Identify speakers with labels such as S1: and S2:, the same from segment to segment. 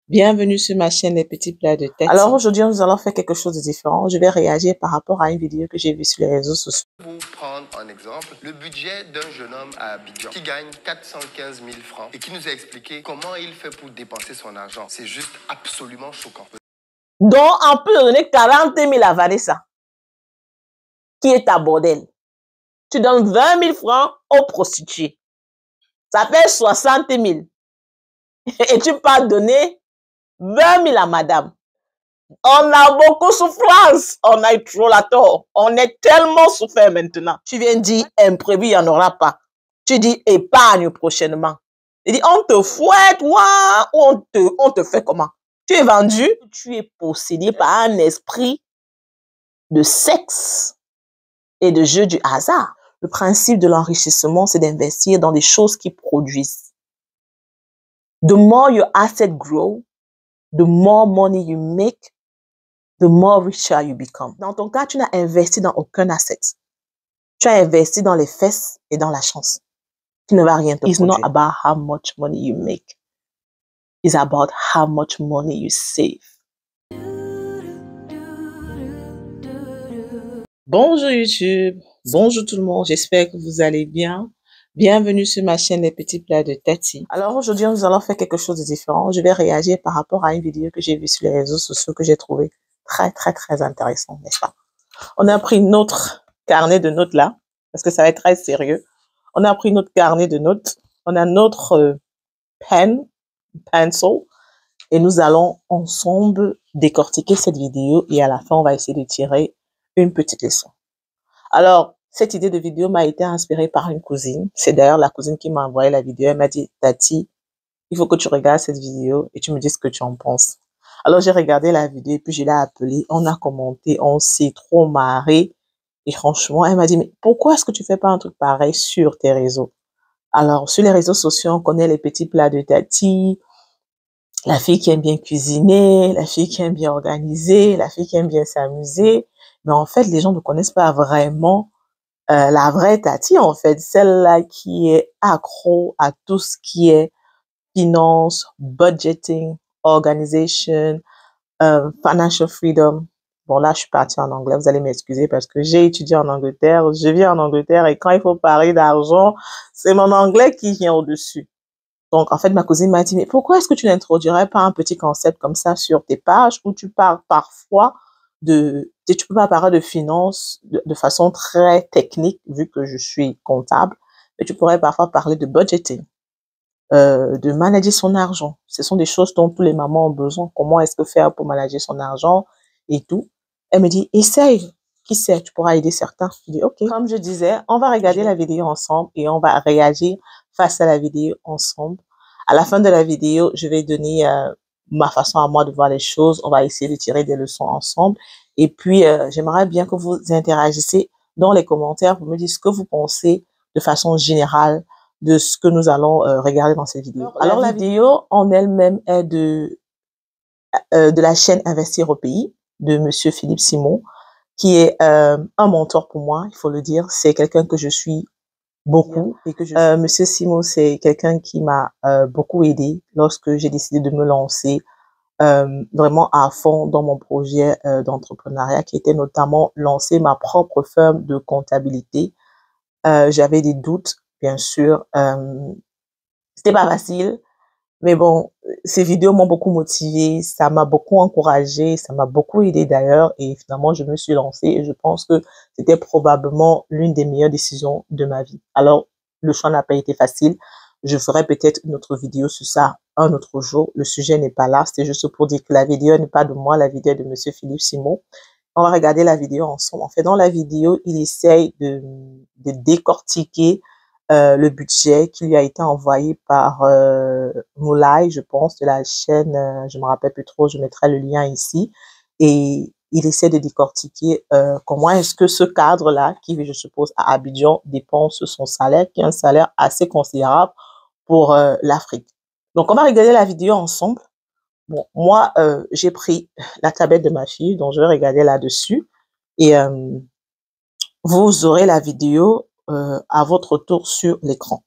S1: Bienvenue sur ma chaîne Les Petits Plats de Tête. Alors aujourd'hui, nous allons faire quelque chose de différent. Je vais réagir par rapport à une vidéo que j'ai vue sur les réseaux sociaux.
S2: Pour prendre un exemple, le budget d'un jeune homme à Abidjan qui gagne 415 000 francs et qui nous a expliqué comment il fait pour dépenser son argent. C'est juste absolument choquant.
S1: Donc, en plus de donner 40 000 à Vanessa, qui est ta bordel, tu donnes 20 000 francs aux prostituées. Ça fait 60 000. Et tu pars donner 20 000 à madame. On a beaucoup souffrance. On a eu trop la tort. On est tellement souffert maintenant. Tu viens dire imprévu, il n'y en aura pas. Tu dis épargne prochainement. Il dit on te fouette, ou on te fait comment? Tu es vendu, tu es possédé par un esprit de sexe et de jeu du hasard. Le principe de l'enrichissement, c'est d'investir dans des choses qui produisent. The more your asset grow, the more money you make, the more richer you become. Dans ton cas, tu n'as investi dans aucun asset. Tu as investi dans les fesses et dans la chance. Tu ne vas rien te produire. It's not about how much money you make. It's about how much money you save. Bonjour YouTube, bonjour tout le monde, j'espère que vous allez bien. Bienvenue sur ma chaîne Les Petits Plats de Tati. Alors aujourd'hui, nous allons faire quelque chose de différent. Je vais réagir par rapport à une vidéo que j'ai vue sur les réseaux sociaux que j'ai trouvé très intéressant, n'est-ce pas? On a pris notre carnet de notes là, parce que ça va être très sérieux. On a pris notre carnet de notes, on a notre pencil, et nous allons ensemble décortiquer cette vidéo et à la fin, on va essayer de tirer une petite leçon. Alors, cette idée de vidéo m'a été inspirée par une cousine. C'est d'ailleurs la cousine qui m'a envoyé la vidéo. Elle m'a dit, Tati, il faut que tu regardes cette vidéo et tu me dis ce que tu en penses. Alors, j'ai regardé la vidéo et puis je l'ai appelée. On a commenté, on s'est trop marré. Et franchement, elle m'a dit, mais pourquoi est-ce que tu fais pas un truc pareil sur tes réseaux? Alors, sur les réseaux sociaux, on connaît les petits plats de Tati, la fille qui aime bien cuisiner, la fille qui aime bien organiser, la fille qui aime bien s'amuser. Mais en fait, les gens ne connaissent pas vraiment la vraie Tati, en fait, celle-là qui est accro à tout ce qui est finance, budgeting, organization, financial freedom. Bon, là, je suis partie en anglais, vous allez m'excuser parce que j'ai étudié en Angleterre, je vis en Angleterre et quand il faut parler d'argent, c'est mon anglais qui vient au-dessus. Donc, en fait, ma cousine m'a dit, mais pourquoi est-ce que tu n'introduirais pas un petit concept comme ça sur tes pages où tu parles parfois tu peux pas parler de finances de façon très technique, vu que je suis comptable, mais tu pourrais parfois parler de budgeting, de manager son argent. Ce sont des choses dont tous les mamans ont besoin. Comment est-ce que faire pour manager son argent et tout. Elle me dit, essaye. Qui sait, tu pourras aider certains. Je dis, OK. Comme je disais, on va regarder la vidéo ensemble et on va réagir face à la vidéo ensemble. À la fin de la vidéo, je vais donner ma façon à moi de voir les choses. On va essayer de tirer des leçons ensemble. Et puis, j'aimerais bien que vous interagissiez dans les commentaires. Vous me dites ce que vous pensez de façon générale de ce que nous allons regarder dans cette vidéo. Alors, la vidéo en elle-même est de la chaîne Investir au pays de Monsieur Philippe Simon, qui est un mentor pour moi, il faut le dire. C'est quelqu'un que je suis beaucoup. Et que Monsieur Simon, c'est quelqu'un qui m'a beaucoup aidé lorsque j'ai décidé de me lancer vraiment à fond dans mon projet d'entrepreneuriat, qui était notamment lancer ma propre firme de comptabilité. J'avais des doutes, bien sûr. C'était pas facile. Mais bon, ces vidéos m'ont beaucoup motivée, ça m'a beaucoup encouragée, ça m'a beaucoup aidé d'ailleurs et finalement je me suis lancée et je pense que c'était probablement l'une des meilleures décisions de ma vie. Alors, le choix n'a pas été facile. Je ferai peut-être une autre vidéo sur ça un autre jour. Le sujet n'est pas là, c'est juste pour dire que la vidéo n'est pas de moi, la vidéo est de Monsieur Philippe Simon. On va regarder la vidéo ensemble. En fait, dans la vidéo, il essaye de décortiquer le budget qui lui a été envoyé par Moulay, je pense, de la chaîne, je me rappelle plus trop, je mettrai le lien ici. Et il essaie de décortiquer comment est-ce que ce cadre-là, qui je suppose à Abidjan, dépense son salaire, qui est un salaire assez considérable pour l'Afrique. Donc, on va regarder la vidéo ensemble. Bon, moi, j'ai pris la tablette de ma fille, donc je vais regarder là-dessus. Et vous aurez la vidéo à votre tour sur l'écran.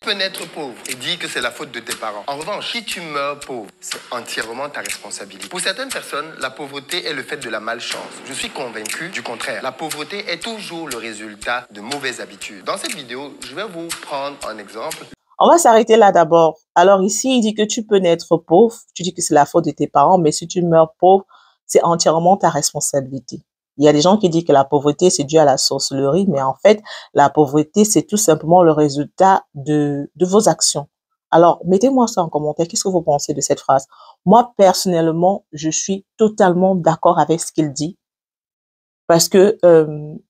S2: Tu peux naître pauvre et dire que c'est la faute de tes parents. En revanche, si tu meurs pauvre, c'est entièrement ta responsabilité. Pour certaines personnes, la pauvreté est le fait de la malchance. Je suis convaincu du contraire. La pauvreté est toujours le résultat de mauvaises habitudes. Dans cette vidéo, je vais vous prendre un exemple.
S1: On va s'arrêter là d'abord. Alors ici, il dit que tu peux naître pauvre. Tu dis que c'est la faute de tes parents, mais si tu meurs pauvre, c'est entièrement ta responsabilité. Il y a des gens qui disent que la pauvreté, c'est dû à la sorcellerie, mais en fait, la pauvreté, c'est tout simplement le résultat de vos actions. Alors, mettez-moi ça en commentaire. Qu'est-ce que vous pensez de cette phrase? Moi, personnellement, je suis totalement d'accord avec ce qu'il dit parce que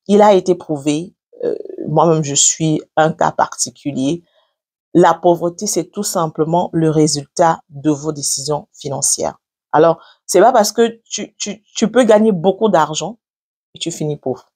S1: il a été prouvé. Moi-même, je suis un cas particulier. La pauvreté, c'est tout simplement le résultat de vos décisions financières. Alors, c'est pas parce que tu peux gagner beaucoup d'argent et tu finis pauvre.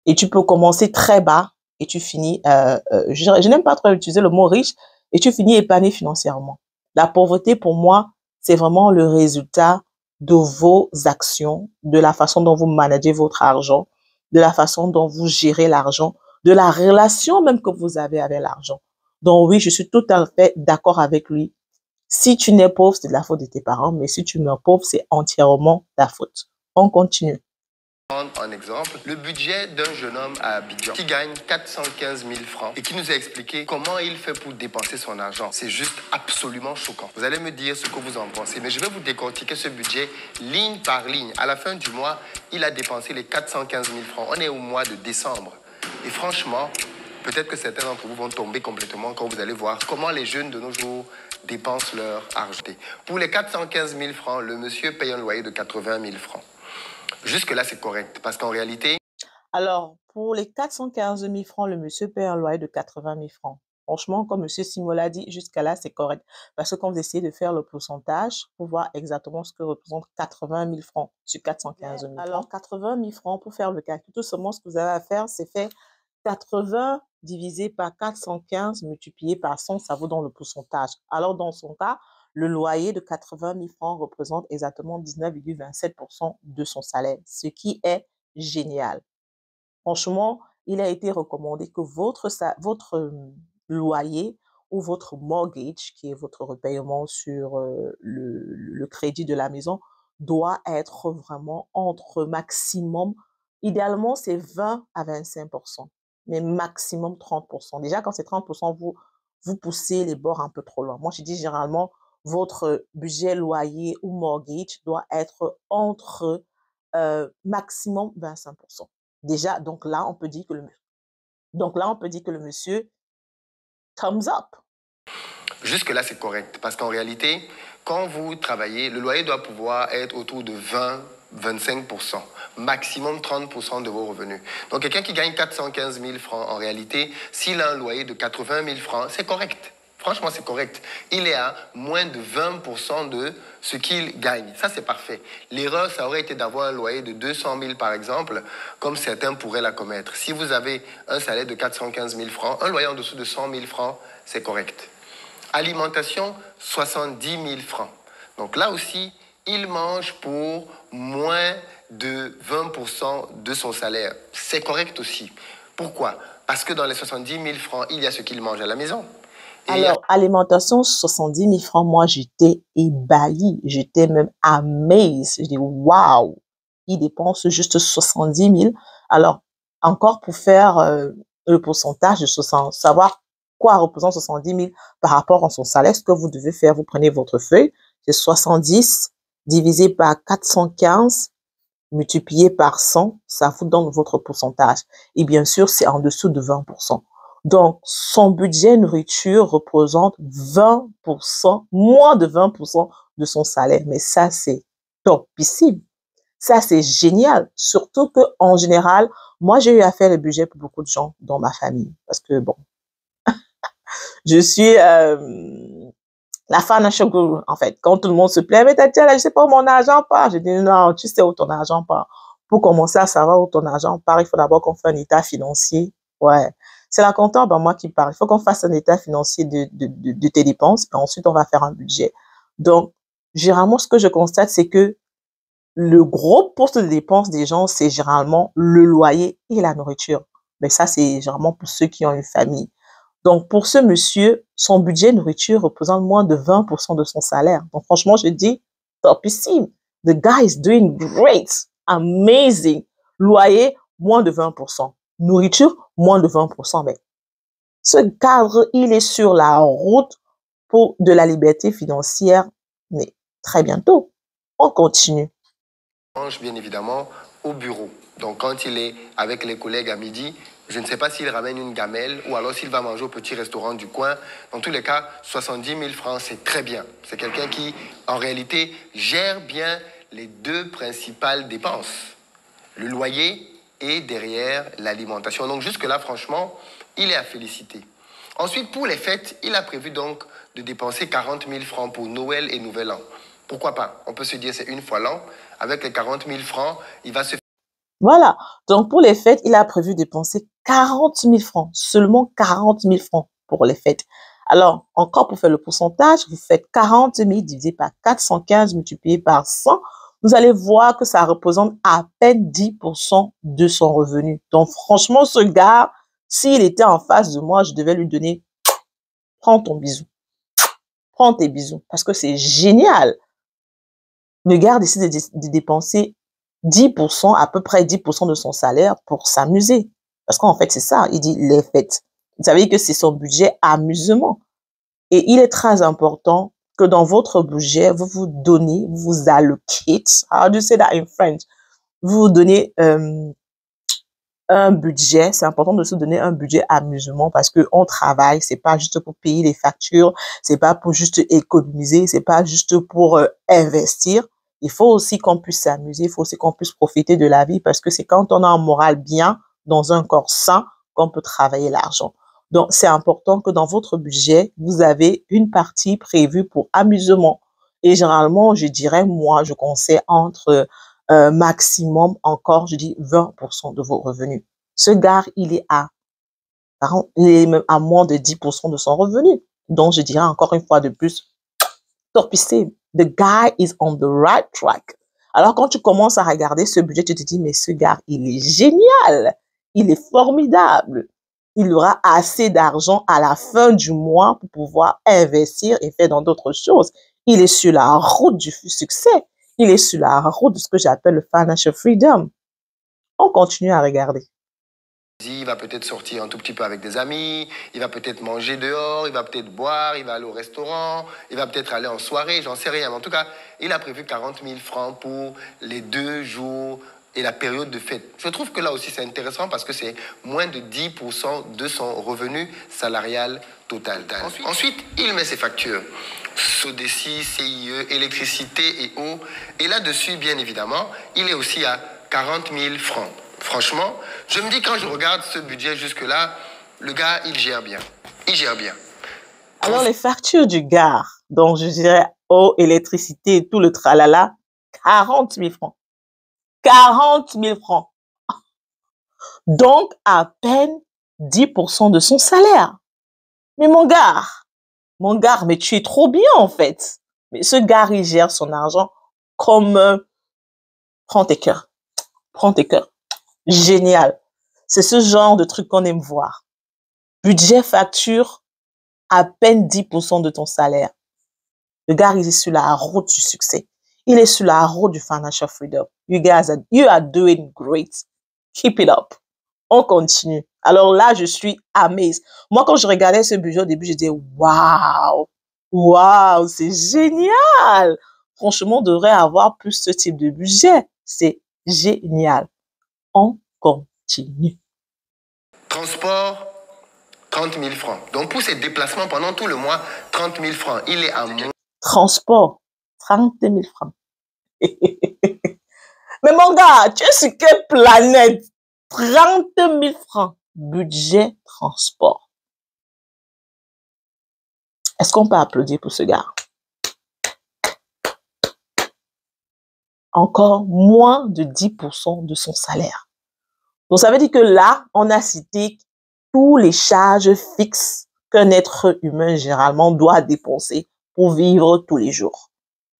S1: Et tu peux commencer très bas et tu finis, je n'aime pas trop utiliser le mot riche, et tu finis épargné financièrement. La pauvreté, pour moi, c'est vraiment le résultat de vos actions, de la façon dont vous managez votre argent, de la façon dont vous gérez l'argent, de la relation même que vous avez avec l'argent. Donc oui, je suis tout à fait d'accord avec lui. Si tu n'es pauvre, c'est de la faute de tes parents, mais si tu meurs pauvre, c'est entièrement ta faute. On continue.
S2: Un exemple, le budget d'un jeune homme à Abidjan qui gagne 415 000 francs et qui nous a expliqué comment il fait pour dépenser son argent. C'est juste absolument choquant. Vous allez me dire ce que vous en pensez, mais je vais vous décortiquer ce budget ligne par ligne. À la fin du mois, il a dépensé les 415 000 francs. On est au mois de décembre. Et franchement, peut-être que certains d'entre vous vont tomber complètement quand vous allez voir comment les jeunes de nos jours dépensent leur argent. Pour les 415 000 francs, le monsieur paye un loyer de 80 000 francs. Jusque-là, c'est correct, parce qu'en réalité...
S1: Alors, pour les 415 000 francs, le monsieur paie un loyer de 80 000 francs. Franchement, comme monsieur Simo l'a dit, jusqu'à là, c'est correct. Parce que quand vous essayez de faire le pourcentage, pour voir exactement ce que représente 80 000 francs sur 415 000 francs. Alors, 80 000 francs, pour faire le calcul, tout seulement ce que vous avez à faire, c'est faire 80 divisé par 415 multiplié par 100, ça vaut dans le pourcentage. Alors, dans son cas, le loyer de 80 000 francs représente exactement 19,27% de son salaire, ce qui est génial. Franchement, il a été recommandé que votre loyer ou votre mortgage, qui est votre repaiement sur le crédit de la maison, doit être vraiment entre maximum, idéalement c'est 20 à 25%, mais maximum 30%. Déjà, quand c'est 30%, vous poussez les bords un peu trop loin. Moi, je dis généralement, votre budget loyer ou mortgage doit être entre maximum 25%. Déjà, donc là, on peut dire que le monsieur thumbs up.
S2: Jusque-là, c'est correct. Parce qu'en réalité, quand vous travaillez, le loyer doit pouvoir être autour de 20-25%. Maximum 30% de vos revenus. Donc, quelqu'un qui gagne 415 000 francs, en réalité, s'il a un loyer de 80 000 francs, c'est correct. Franchement, c'est correct. Il est à moins de 20% de ce qu'il gagne. Ça, c'est parfait. L'erreur, ça aurait été d'avoir un loyer de 200 000, par exemple, comme certains pourraient la commettre. Si vous avez un salaire de 415 000 francs, un loyer en dessous de 100 000 francs, c'est correct. Alimentation, 70 000 francs. Donc là aussi, il mange pour moins de 20% de son salaire. C'est correct aussi. Pourquoi? Parce que dans les 70 000 francs, il y a ce qu'il mange à la maison.
S1: Alors, alimentation, 70 000 francs, moi, j'étais ébahie. J'étais même amazed. Je dis, waouh, il dépense juste 70 000. Alors, encore pour faire le pourcentage de 60, savoir quoi représente 70 000 par rapport à son salaire, ce que vous devez faire, vous prenez votre feuille, c'est 70 divisé par 415 multiplié par 100, ça vous donne votre pourcentage. Et bien sûr, c'est en dessous de 20%. Donc, son budget nourriture représente 20%, moins de 20% de son salaire. Mais ça, c'est topissime. Ça, c'est génial. Surtout que, en général, moi, j'ai eu à faire le budget pour beaucoup de gens dans ma famille. Parce que, bon, je suis la financial guru, en fait. Quand tout le monde se plaît, mais Tatiana, je sais pas où mon argent part. Je dis, non, tu sais où ton argent part. Pour commencer à savoir où ton argent part, il faut d'abord qu'on fasse un état financier. Ouais. C'est la comptable, moi, qui parle. Il faut qu'on fasse un état financier de tes dépenses, et ensuite, on va faire un budget. Donc, généralement, ce que je constate, c'est que le gros poste de dépenses des gens, c'est généralement le loyer et la nourriture. Mais ça, c'est généralement pour ceux qui ont une famille. Donc, pour ce monsieur, son budget nourriture représente moins de 20% de son salaire. Donc, franchement, je dis, topissime. The guy is doing great. Amazing. Loyer, moins de 20%. Nourriture, moins de 20%. Mais ce cadre, il est sur la route pour de la liberté financière, mais très bientôt. On continue.
S2: Bien évidemment, au bureau. Donc, quand il est avec les collègues à midi, je ne sais pas s'il ramène une gamelle ou alors s'il va manger au petit restaurant du coin. Dans tous les cas, 70 000 francs, c'est très bien. C'est quelqu'un qui, en réalité, gère bien les deux principales dépenses. Le loyer et derrière l'alimentation. Donc, jusque-là, franchement, il est à féliciter. Ensuite, pour les fêtes, il a prévu donc de dépenser 40 000 francs pour Noël et Nouvel An. Pourquoi pas? On peut se dire c'est une fois l'an. Avec les 40 000 francs, il va se...
S1: Voilà. Donc, pour les fêtes, il a prévu dépenser 40 000 francs. Seulement 40 000 francs pour les fêtes. Alors, encore pour faire le pourcentage, vous faites 40 000 divisé par 415 multiplié par 100. Vous allez voir que ça représente à peine 10% de son revenu. Donc, franchement, ce gars, s'il était en face de moi, je devais lui donner, prends ton bisou. Prends tes bisous. Parce que c'est génial. Le gars décide de dépenser 10%, à peu près 10% de son salaire pour s'amuser. Parce qu'en fait, c'est ça. Il dit les fêtes. Vous savez que c'est son budget amusement. Et il est très important que dans votre budget, vous vous donnez, vous vous allocate. How do you say that in French? Vous vous donnez un budget. C'est important de se donner un budget amusement parce que on travaille. C'est pas juste pour payer les factures. C'est pas pour juste économiser. C'est pas juste pour investir. Il faut aussi qu'on puisse s'amuser. Il faut aussi qu'on puisse profiter de la vie parce que c'est quand on a un moral bien, dans un corps sain, qu'on peut travailler l'argent. Donc, c'est important que dans votre budget, vous avez une partie prévue pour amusement. Et généralement, je dirais, moi, je conseille entre maximum encore, je dis 20% de vos revenus. Ce gars, il est même à moins de 10% de son revenu. Donc, je dirais encore une fois de plus, torpissez. The guy is on the right track. Alors, quand tu commences à regarder ce budget, tu te dis, mais ce gars, il est génial. Il est formidable. Il aura assez d'argent à la fin du mois pour pouvoir investir et faire dans d'autres choses. Il est sur la route du succès. Il est sur la route de ce que j'appelle le financial freedom. On continue à regarder.
S2: Il va peut-être sortir un tout petit peu avec des amis, il va peut-être manger dehors, il va peut-être boire, il va aller au restaurant, il va peut-être aller en soirée, j'en sais rien. Mais en tout cas, il a prévu 40 000 francs pour les 2 jours et la période de fête. Je trouve que là aussi, c'est intéressant parce que c'est moins de 10% de son revenu salarial total. Ensuite, il met ses factures. Sodeci, CIE, électricité et eau. Et là-dessus, bien évidemment, il est aussi à 40 000 francs. Franchement, je me dis quand je regarde ce budget jusque-là, le gars, il gère bien. Il gère bien.
S1: Alors, les factures du gars, donc je dirais eau, électricité, tout le tralala, 40 000 francs. 40 000 francs. Donc, à peine 10% de son salaire. Mais mon gars, mais tu es trop bien en fait. Mais ce gars, il gère son argent comme prends tes cœurs. Prends tes cœurs. Génial. C'est ce genre de truc qu'on aime voir. Budget, facture, à peine 10% de ton salaire. Le gars, il est sur la route du succès. Il est sur la route du financial freedom. You are doing great. Keep it up. On continue. Alors là, je suis amazed. Moi, quand je regardais ce budget au début, je disais, waouh, waouh, c'est génial. Franchement, on devrait avoir plus ce type de budget. C'est génial. On continue.
S2: Transport, 30 000 francs. Donc, pour ses déplacements pendant tout le mois, 30 000 francs. Il est à moins.
S1: Transport, 30 000 francs. Mais mon gars, tu es sur quelle planète? 30 000 francs. Budget transport. Est-ce qu'on peut applaudir pour ce gars? Encore moins de 10% de son salaire. Donc, ça veut dire que là, on a cité tous les charges fixes qu'un être humain, généralement, doit dépenser pour vivre tous les jours.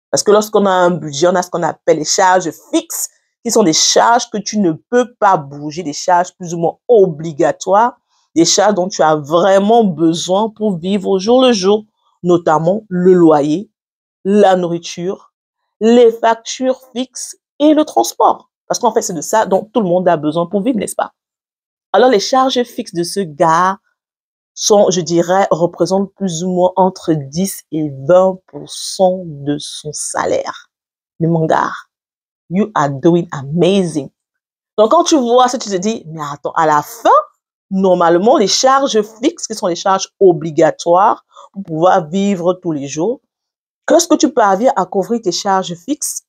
S1: Parce que lorsqu'on a un budget, on a ce qu'on appelle les charges fixes, qui sont des charges que tu ne peux pas bouger, des charges plus ou moins obligatoires. des charges dont tu as vraiment besoin pour vivre au jour le jour, notamment le loyer, la nourriture, les factures fixes et le transport. Parce qu'en fait, c'est de ça dont tout le monde a besoin pour vivre, n'est-ce pas? Alors, les charges fixes de ce gars sont, je dirais, représentent plus ou moins entre 10 et 20% de son salaire. Mais mon gars, you are doing amazing. Donc, quand tu vois ça, tu te dis, mais attends, à la fin, normalement, les charges fixes, qui sont les charges obligatoires pour pouvoir vivre tous les jours, lorsque tu parviens à couvrir tes charges fixes,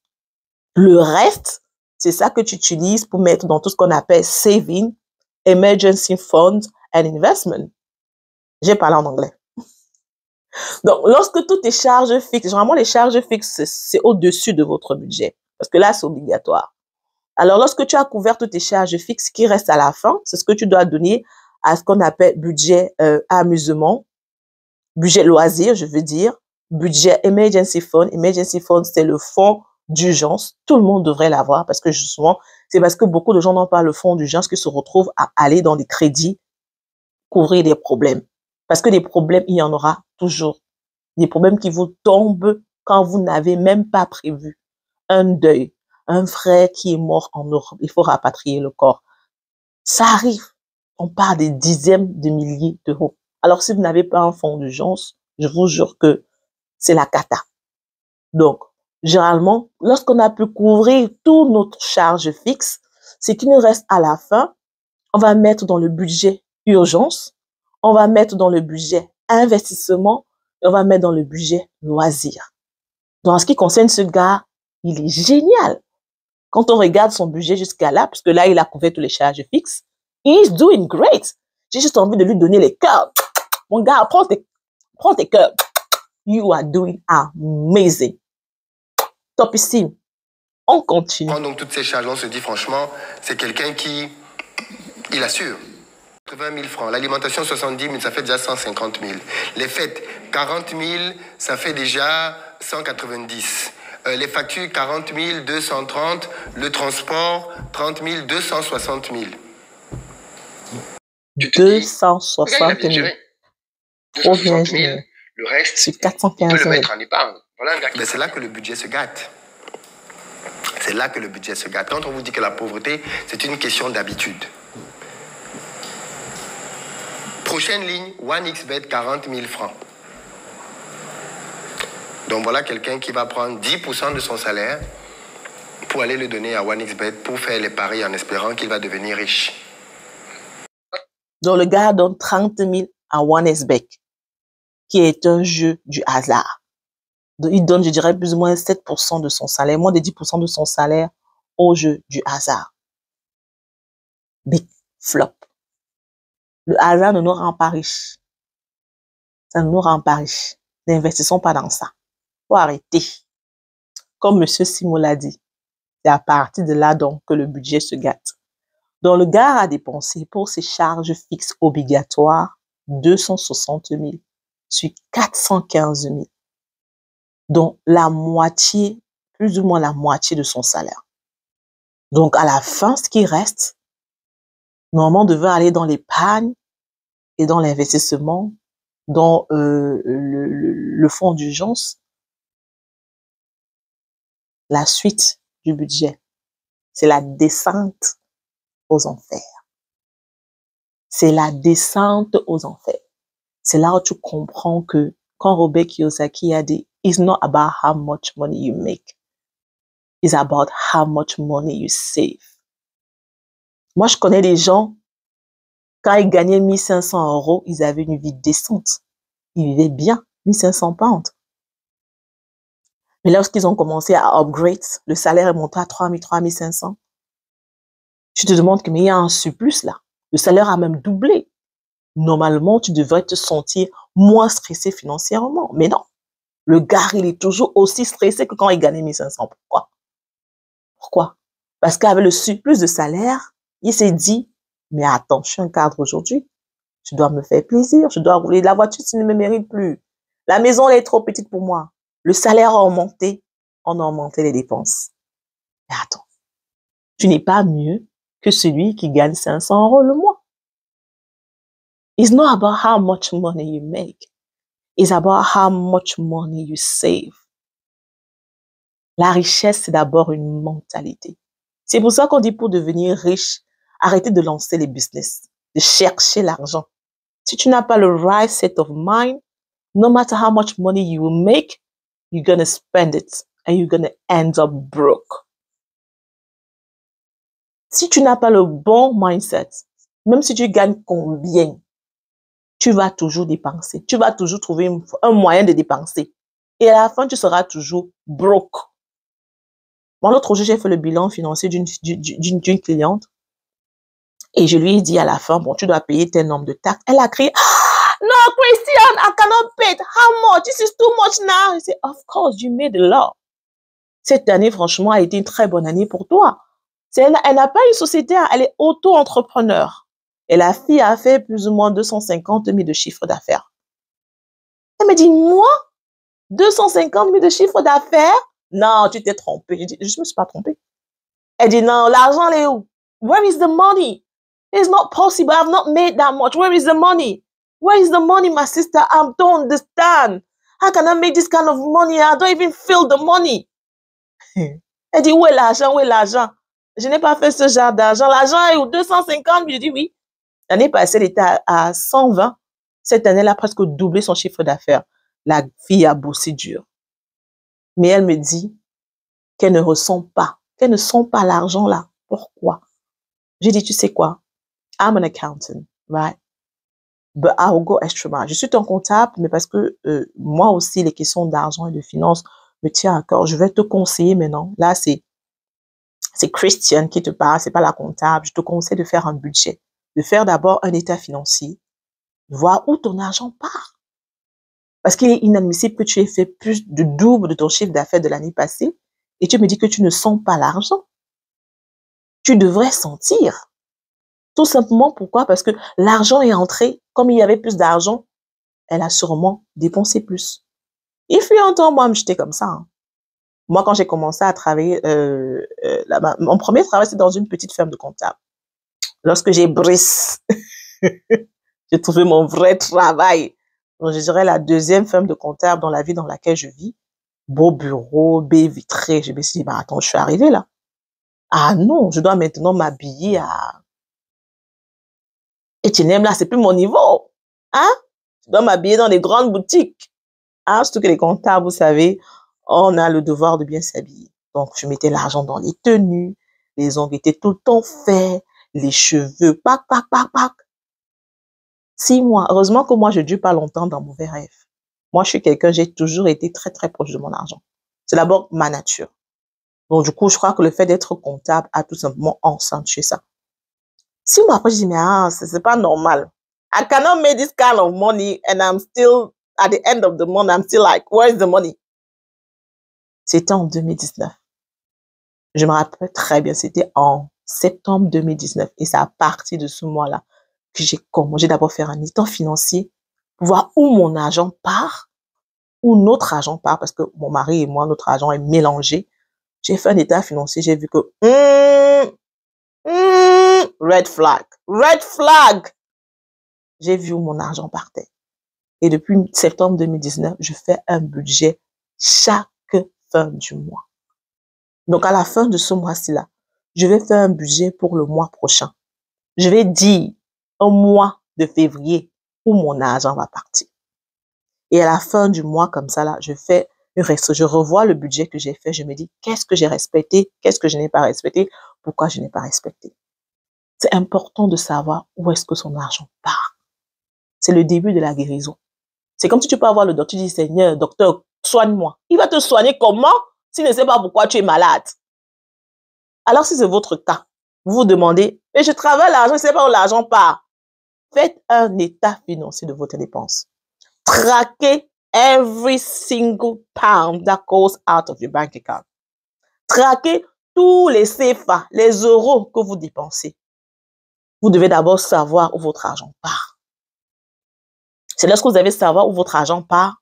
S1: le reste, c'est ça que tu utilises pour mettre dans tout ce qu'on appelle saving, emergency funds and investment. J'ai parlé en anglais. Donc, lorsque toutes tes charges fixes, généralement les charges fixes, c'est au-dessus de votre budget, parce que là, c'est obligatoire. Alors, lorsque tu as couvert toutes tes charges fixes, ce qui reste à la fin, c'est ce que tu dois donner à ce qu'on appelle budget amusement, budget loisir, je veux dire, budget emergency fund. Emergency fund, c'est le fonds d'urgence. Tout le monde devrait l'avoir parce que justement, c'est parce que beaucoup de gens n'ont pas le fonds d'urgence qu'ils se retrouvent à aller dans des crédits, couvrir des problèmes. Parce que des problèmes, il y en aura toujours. Des problèmes qui vous tombent quand vous n'avez même pas prévu. Un deuil, un frère qui est mort en Europe, il faut rapatrier le corps. Ça arrive. On parle des dizaines de milliers d'euros. Alors, si vous n'avez pas un fonds d'urgence, je vous jure que c'est la cata. Donc, généralement, lorsqu'on a pu couvrir toutes nos charges fixes, ce qui nous reste à la fin, on va mettre dans le budget urgence, on va mettre dans le budget investissement, et on va mettre dans le budget loisir. Donc, en ce qui concerne ce gars, il est génial. Quand on regarde son budget jusqu'à là, parce que là, il a couvert toutes les charges fixes, he's doing great. J'ai juste envie de lui donner les cœurs. Mon gars, prends tes cœurs. You are doing amazing. Topissime. On continue.
S2: Donc, toutes ces charges, on se dit franchement, c'est quelqu'un qui, il assure. 80 000 francs. L'alimentation, 70 000, ça fait déjà 150 000. Les fêtes, 40 000, ça fait déjà 190. Les factures, 40 230. Le transport, 30 260 000.
S1: 260 000. Trop bien géré.
S2: Le reste,
S1: sur 415 000.
S2: On peut le mettre en épargne. Voilà un gars qui... C'est là que le budget se gâte. C'est là que le budget se gâte. Quand on vous dit que la pauvreté, c'est une question d'habitude. Prochaine ligne, 1xBet, 40 000 francs. Donc voilà quelqu'un qui va prendre 10% de son salaire pour aller le donner à 1xBet pour faire les paris en espérant qu'il va devenir riche.
S1: Donc le gars donne 30 000 à 1xBet, qui est un jeu du hasard. Donc, il donne, je dirais, plus ou moins 7% de son salaire, moins de 10% de son salaire au jeu du hasard. Big flop. Le hasard ne nous rend pas riches. Ça ne nous rend pas riches. N'investissons pas dans ça. Faut arrêter. Comme Monsieur Simon l'a dit, c'est à partir de là donc que le budget se gâte. Donc le gars a dépensé pour ses charges fixes obligatoires 260 000 sur 415 000. Donc la moitié, plus ou moins la moitié de son salaire. Donc à la fin, ce qui reste, normalement, devait aller dans l'épargne et dans l'investissement, dans le fonds d'urgence. La suite du budget, c'est la descente aux enfers. C'est la descente aux enfers. C'est là où tu comprends que quand Robert Kiyosaki a dit « It's not about how much money you make. It's about how much money you save. » Moi, je connais des gens, quand ils gagnaient 1500 €, ils avaient une vie décente. Ils vivaient bien, 1500 pounds. Mais lorsqu'ils ont commencé à upgrade, le salaire est monté à 3000, 3500. Tu te demandes que mais il y a un surplus là. Le salaire a même doublé. Normalement, tu devrais te sentir moins stressé financièrement. Mais non. Le gars, il est toujours aussi stressé que quand il gagnait 1500. Pourquoi? Pourquoi? Parce qu'avec le surplus de salaire, il s'est dit, mais attends, je suis un cadre aujourd'hui. Je dois me faire plaisir. Je dois rouler. La voiture, tu ne me mérites plus. La maison, elle est trop petite pour moi. Le salaire a augmenté. On a augmenté les dépenses. Mais attends. Tu n'es pas mieux que celui qui gagne 500 € le mois. It's not about how much money you make. It's about how much money you save. La richesse, c'est d'abord une mentalité. C'est pour ça qu'on dit pour devenir riche, arrêtez de lancer les business, de chercher l'argent. Si tu n'as pas le right set of mind, no matter how much money you will make, you're going to spend it and you're going to end up broke. Si tu n'as pas le bon mindset, même si tu gagnes combien, tu vas toujours dépenser. Tu vas toujours trouver un moyen de dépenser. Et à la fin, tu seras toujours broke. Moi, l'autre jour, j'ai fait le bilan financier d'une cliente et je lui ai dit à la fin, bon, tu dois payer tel nombre de taxes. Elle a crié, ah, no, Christian, I cannot pay it. How much? This is too much now. I said, of course, you made a law. Cette année, franchement, a été une très bonne année pour toi. Elle n'a pas une société, elle est auto-entrepreneur. Et la fille a fait plus ou moins 250 000 de chiffre d'affaires. Elle me dit, moi, 250 000 de chiffre d'affaires? Non, tu t'es trompé. Je dis, je me suis pas trompée. Elle dit, non, l'argent, est où? Where is the money? It's not possible. I've not made that much. Where is the money? Where is the money, my sister? I don't understand. How can I make this kind of money? I don't even feel the money. Elle dit, où est l'argent? Où est l'argent? Je n'ai pas fait ce genre d'argent. L'argent est où? 250 000. Je dis, oui. L'année passée, elle était à 120. Cette année, elle a presque doublé son chiffre d'affaires. La fille a bossé dur. Mais elle me dit qu'elle ne ressent pas, qu'elle ne sent pas l'argent là. Pourquoi? J'ai dit, tu sais quoi? I'm an accountant, right? But I'll go extra mile. Je suis ton comptable, mais parce que moi aussi, les questions d'argent et de finances me tiennent à cœur. Je vais te conseiller maintenant. Là, c'est Christian qui te parle, c'est pas la comptable. Je te conseille de faire un budget, de faire d'abord un état financier, de voir où ton argent part. Parce qu'il est inadmissible que tu aies fait plus de double de ton chiffre d'affaires de l'année passée et tu me dis que tu ne sens pas l'argent. Tu devrais sentir. Tout simplement, pourquoi? Parce que l'argent est entré, comme il y avait plus d'argent, elle a sûrement dépensé plus. Il fut un temps, moi, j'étais comme ça. Hein. Moi, quand j'ai commencé à travailler, mon premier travail, c'est dans une petite firme de comptable. Lorsque j'ai brisé, j'ai trouvé mon vrai travail. Donc, je dirais la deuxième firme de comptable dans la vie dans laquelle je vis. Beau bureau, baie vitrée. Je me suis dit, bah, attends, je suis arrivée là. Ah non, je dois maintenant m'habiller à H&M là, c'est plus mon niveau. Hein? Je dois m'habiller dans les grandes boutiques. Hein? Surtout que les comptables, vous savez, on a le devoir de bien s'habiller. Donc, je mettais l'argent dans les tenues, les ongles étaient tout le temps faits, les cheveux, pac, pac, pac, pac. 6 mois. Heureusement que moi, je ne dure pas longtemps dans mauvais rêve. Moi, je suis quelqu'un, j'ai toujours été très, très proche de mon argent. C'est d'abord ma nature. Donc, du coup, je crois que le fait d'être comptable a tout simplement accentué ça. 6 mois après, je dis, mais c'est pas normal. I cannot make this kind of money and I'm still, at the end of the month, I'm still like, where is the money? C'était en 2019. Je me rappelle très bien, c'était en septembre 2019. Et c'est à partir de ce mois-là que j'ai commencé d'abord faire un état financier pour voir où mon argent part, où notre argent part, parce que mon mari et moi, notre argent est mélangé. J'ai fait un état financier, j'ai vu que, red flag, red flag. J'ai vu où mon argent partait. Et depuis septembre 2019, je fais un budget chaque fin du mois. Donc, à la fin de ce mois-ci-là, je vais faire un budget pour le mois prochain. Je vais dire au mois de février où mon argent va partir. Et à la fin du mois, comme ça, là, je revois le budget que j'ai fait. Je me dis, qu'est-ce que j'ai respecté? Qu'est-ce que je n'ai pas respecté? Pourquoi je n'ai pas respecté? C'est important de savoir où est-ce que son argent part. C'est le début de la guérison. C'est comme si tu peux avoir le docteur, tu dis, Seigneur, docteur, soigne-moi. Il va te soigner comment s'il ne sait pas pourquoi tu es malade? Alors, si c'est votre cas, vous vous demandez, mais je travaille l'argent, je ne sais pas où l'argent part. Faites un état financier de votre dépense. Traquez every single pound that goes out of your bank account. Traquez tous les CFA, les euros que vous dépensez. Vous devez d'abord savoir où votre argent part. C'est lorsque vous devez savoir où votre argent part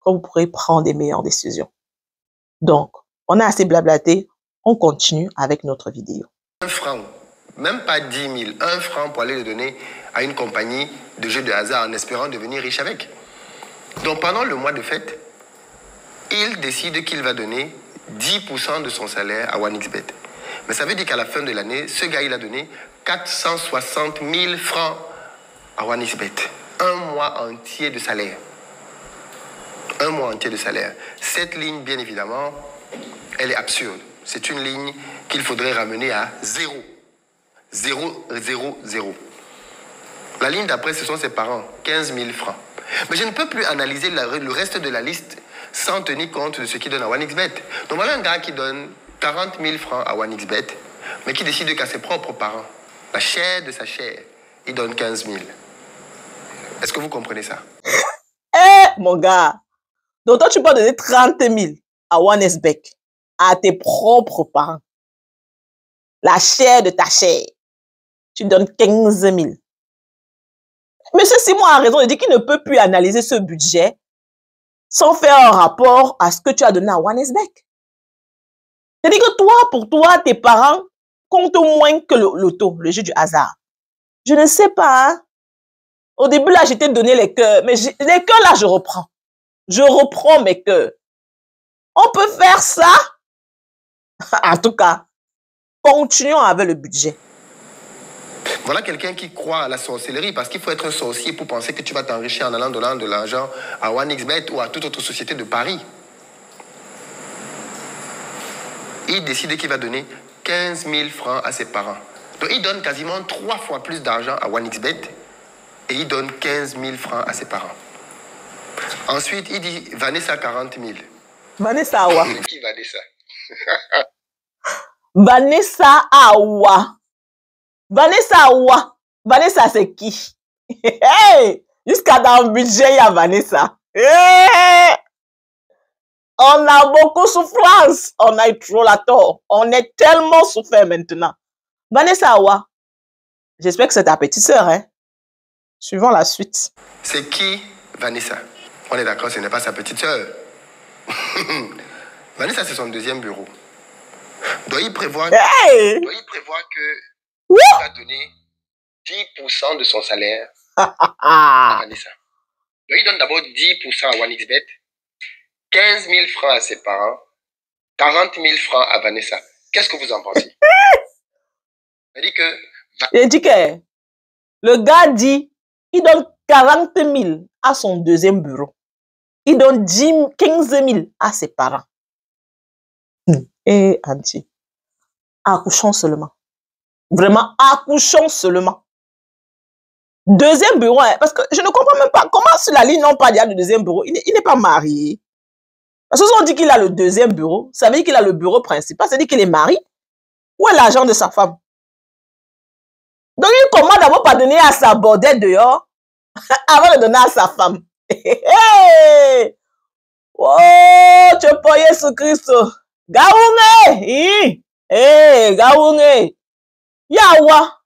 S1: que vous pourrez prendre des meilleures décisions. Donc, on a assez blablaté, on continue avec notre vidéo.
S2: 1 franc, même pas 10 000, 1 franc pour aller le donner à une compagnie de jeux de hasard en espérant devenir riche avec. Donc pendant le mois de fête, il décide qu'il va donner 10% de son salaire à 1xBet. Mais ça veut dire qu'à la fin de l'année, ce gars, il a donné 460 000 francs à 1xBet. Un mois entier de salaire. Un mois entier de salaire. Cette ligne, bien évidemment, elle est absurde. C'est une ligne qu'il faudrait ramener à 0. 0, 0, 0. La ligne d'après, ce sont ses parents, 15 000 francs. Mais je ne peux plus analyser le reste de la liste sans tenir compte de ce qu'il donne à 1xBet. Donc voilà un gars qui donne 40 000 francs à 1xBet, mais qui décide qu'à ses propres parents, la chair de sa chair, il donne 15 000. Est-ce que vous comprenez ça?
S1: Mon gars, donc toi tu peux donner 30 000 à 1xBet, à tes propres parents. La chair de ta chair, tu donnes 15 000. Monsieur Simon a raison de dire qu'il ne peut plus analyser ce budget sans faire un rapport à ce que tu as donné à 1xBet. C'est-à-dire que toi, pour toi, tes parents comptent moins que le loto, le jeu du hasard. Je ne sais pas. Hein? Au début, là, je t'ai donné les cœurs. Mais les cœurs, là, je reprends. Je reprends mes cœurs. On peut faire ça. En tout cas, continuons avec le budget.
S2: Voilà quelqu'un qui croit à la sorcellerie, parce qu'il faut être un sorcier pour penser que tu vas t'enrichir en allant donner de l'argent à 1xBet ou à toute autre société de Paris. Il décide qu'il va donner 15 000 francs à ses parents. Donc il donne quasiment 3 fois plus d'argent à 1xBet et il donne 15 000 francs à ses parents. Ensuite, il dit Vanessa 40 000.
S1: Vanessa Awa.
S2: Qui Vanessa?
S1: Vanessa Awa. Vanessa Awa. Vanessa, c'est qui? Hey! Jusqu'à dans le budget, il y a Vanessa. Hey! On a beaucoup souffrance. On a eu trop la tort. On est tellement souffert maintenant. Vanessa Awa. J'espère que c'est ta petite sœur, hein? Suivons la suite.
S2: C'est qui Vanessa? On est d'accord, ce n'est pas sa petite sœur. Vanessa, c'est son deuxième bureau. Doit il prévoir que il va donner 10% de son salaire à Vanessa. Donc, il donne d'abord 10% à 1xBet, 15 000 francs à ses parents, 40 000 francs à Vanessa. Qu'est-ce que vous en pensez?
S1: Il dit que le gars dit, il donne 40 000 à son deuxième bureau. Il donne 15 000 à ses parents. Et Anti, accouchons seulement. Vraiment, accouchons seulement. Deuxième bureau, hein, parce que je ne comprends même pas comment sur la ligne non pas il y a le deuxième bureau. Il n'est pas marié. Parce que si on dit qu'il a le deuxième bureau, ça veut dire qu'il a le bureau principal, ça veut dire qu'il est marié. Où est l'argent de sa femme? Donc il commence d'abord par donner à sa bordelle dehors avant de donner à sa femme. Hey! Oh, tu peux Jésus Christ. Gaounge! Eh, Gaounge! Yawa!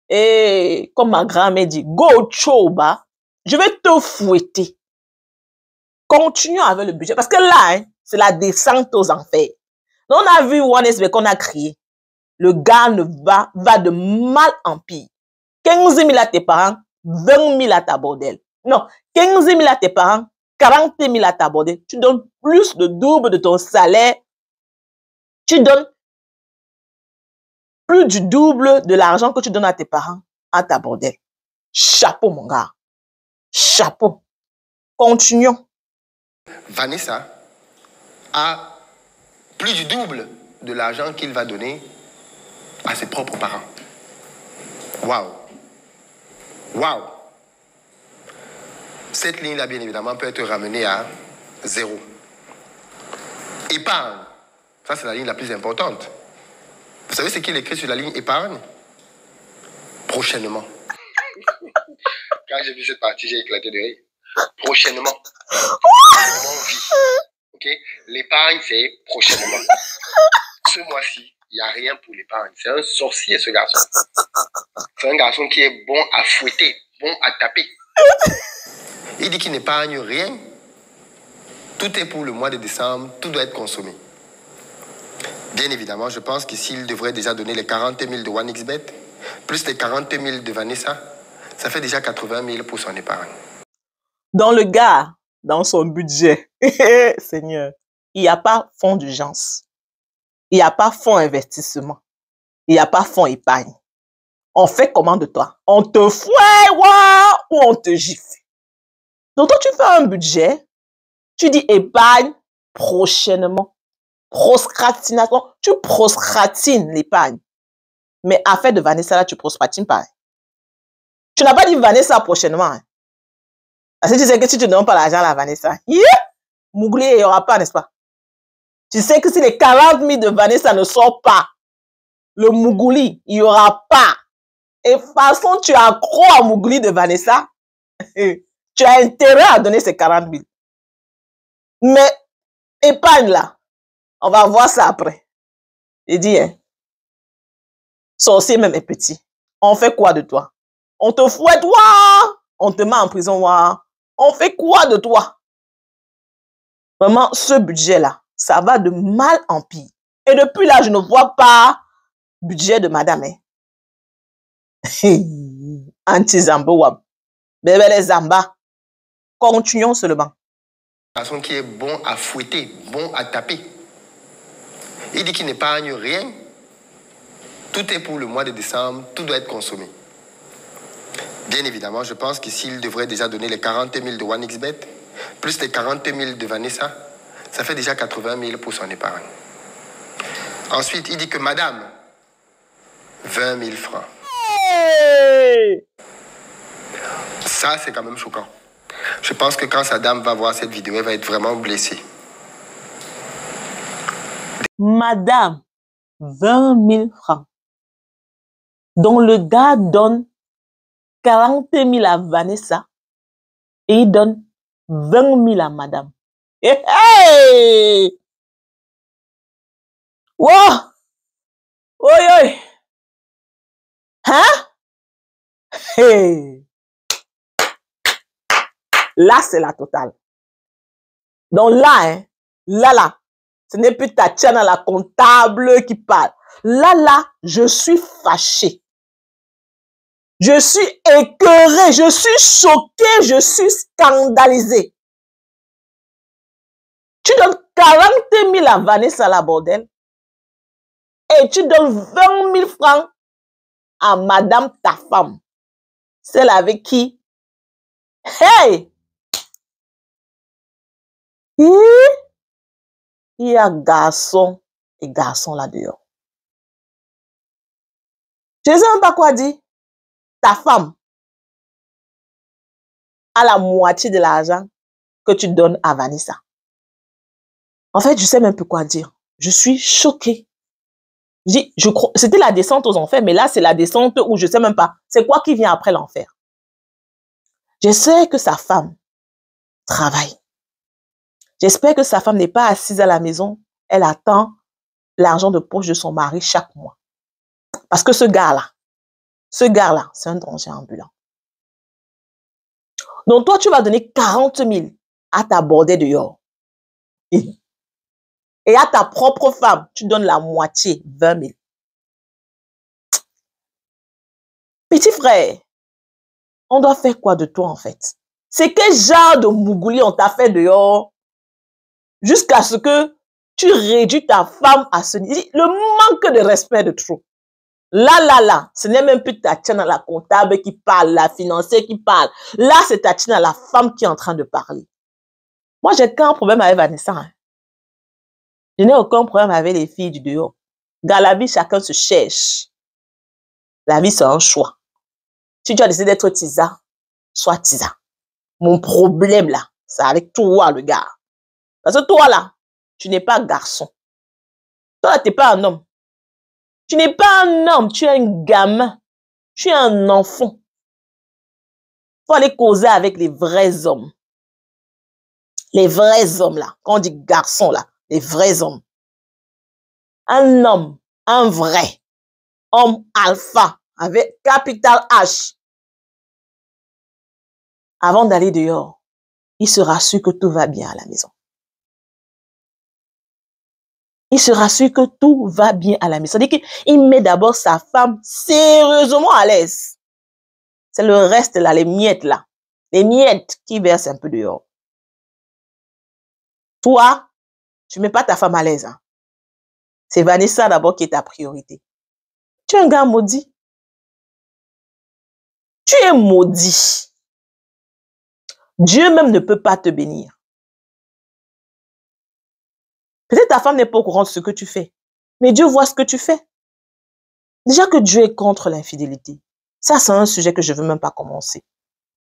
S1: Et comme ma grand-mère dit, go choba, je vais te fouetter. Continuons avec le budget. Parce que là, hein, c'est la descente aux enfers. Donc, on a vu 1xBet qu'on a crié. Le gars va de mal en pire. 15 000 à tes parents, 20 000 à ta bordelle. Non, 15 000 à tes parents, 40 000 à ta bordelle. Tu donnes plus de double de ton salaire. Tu donnes plus du double de l'argent que tu donnes à tes parents, à ta bordelle. Chapeau, mon gars. Chapeau. Continuons.
S2: Vanessa a plus du double de l'argent qu'il va donner à ses propres parents. Waouh! Waouh! Cette ligne-là, bien évidemment, peut être ramenée à 0. Épargne. Ça, c'est la ligne la plus importante. Vous savez ce qu'il écrit sur la ligne épargne? Prochainement. Quand j'ai vu cette partie, j'ai éclaté de rire. Prochainement. Prochainement, vie. Ok? L'épargne, c'est prochainement. Ce mois-ci, il n'y a rien pour l'épargne. C'est un sorcier, ce garçon. C'est un garçon qui est bon à fouetter, bon à taper. Il dit qu'il n'épargne rien. Tout est pour le mois de décembre, tout doit être consommé. Bien évidemment, je pense que s'il devrait déjà donner les 40 000 de 1xBet, plus les 40 000 de Vanessa, ça fait déjà 80 000 pour son épargne.
S1: Dans le gars, dans son budget, Seigneur, il n'y a pas fonds d'urgence. Il n'y a pas fonds investissement. Il n'y a pas fonds épargne. On fait comment de toi? On te fouette, ou on te gifle. Donc, toi, tu fais un budget, tu dis épargne prochainement. Proscratination, tu proscratines l'épargne. Mais affaire de Vanessa, là, tu proscratines pas. Tu n'as pas dit Vanessa prochainement. Hein. Parce que tu sais que si tu ne donnes pas l'argent à la Vanessa, Mowgli, il n'y aura pas, n'est-ce pas? Tu sais que si les 40 000 de Vanessa ne sortent pas, le Mowgli, il n'y aura pas. Et de toute façon, tu accrois à Mowgli de Vanessa, tu as intérêt à donner ces 40 000. Mais épargne là, on va voir ça après. Il dit, hein, sorcier même est petit. On fait quoi de toi? On te fouette, on te met en prison, on fait quoi de toi? Vraiment, ce budget-là, ça va de mal en pire. Et depuis là, je ne vois pas budget de madame. Hein. Anti-Zambo, bébé les Zamba. Continuons seulement.
S2: Garçon qui est bon à fouetter, bon à taper. Il dit qu'il n'épargne rien. Tout est pour le mois de décembre, tout doit être consommé. Bien évidemment, je pense qu'ici, il devrait déjà donner les 40 000 de OneXBet, plus les 40 000 de Vanessa, ça fait déjà 80 000 pour son épargne. Ensuite, il dit que madame, 20 000 francs.
S1: Hey!
S2: Ça, c'est quand même choquant. Je pense que quand sa dame va voir cette vidéo, elle va être vraiment blessée.
S1: Madame, 20 000 francs. Donc le gars donne 40 000 à Vanessa et il donne 20 000 à madame. Hey! Hey! Wow! Oi, oi! Hein? Hey! Là, c'est la totale. Donc là, hein, là, ce n'est plus Tatiana, la comptable, qui parle. Là, je suis fâchée. Je suis écœurée, je suis choquée, je suis scandalisée. Tu donnes 40 000 à Vanessa, la bordel, et tu donnes 20 000 francs à madame, ta femme, celle avec qui. Hey! Il y a garçon et garçon là dehors. Je ne sais même pas quoi dire. Ta femme a la moitié de l'argent que tu donnes à Vanessa. En fait, je ne sais même plus quoi dire. Je suis choquée. Je crois, c'était la descente aux enfers, mais là, c'est la descente où je ne sais même pas. C'est quoi qui vient après l'enfer? Je sais que sa femme travaille. J'espère que sa femme n'est pas assise à la maison. Elle attend l'argent de poche de son mari chaque mois. Parce que ce gars-là, c'est un danger ambulant. Donc toi, tu vas donner 40 000 à ta bordée dehors. Et à ta propre femme, tu donnes la moitié, 20 000. Petit frère, on doit faire quoi de toi en fait? C'est quel genre de mougouli on t'a fait dehors jusqu'à ce que tu réduis ta femme à ce niveau? Le manque de respect de trop. Là, ce n'est même plus Tatiana, la comptable qui parle, la financière qui parle. Là, c'est Tatiana, la femme qui est en train de parler. Moi, j'ai aucun problème avec Vanessa. Hein. Je n'ai aucun problème avec les filles du dehors. Dans la vie, chacun se cherche. La vie, c'est un choix. Si tu as décidé d'être Tisa, sois Tisa. Mon problème, là, c'est avec toi, le gars. Parce que toi, là, tu n'es pas un garçon. Toi, là, tu n'es pas un homme. Tu n'es pas un homme, tu es un gamin. Tu es un enfant. Il faut aller causer avec les vrais hommes. Les vrais hommes, là. Quand on dit garçon, là, les vrais hommes. Un homme, un vrai homme alpha, avec capital H. Avant d'aller dehors, il se rassure que tout va bien à la maison. Il se rassure que tout va bien à la maison. C'est-à-dire qu'il met d'abord sa femme sérieusement à l'aise. C'est le reste là, les miettes là. Les miettes qui versent un peu dehors. Toi, tu mets pas ta femme à l'aise. Hein. C'est Vanessa d'abord qui est ta priorité. Tu es un gars maudit. Tu es maudit. Dieu même ne peut pas te bénir. Peut-être ta femme n'est pas au courant de ce que tu fais. Mais Dieu voit ce que tu fais. Déjà que Dieu est contre l'infidélité. Ça, c'est un sujet que je ne veux même pas commencer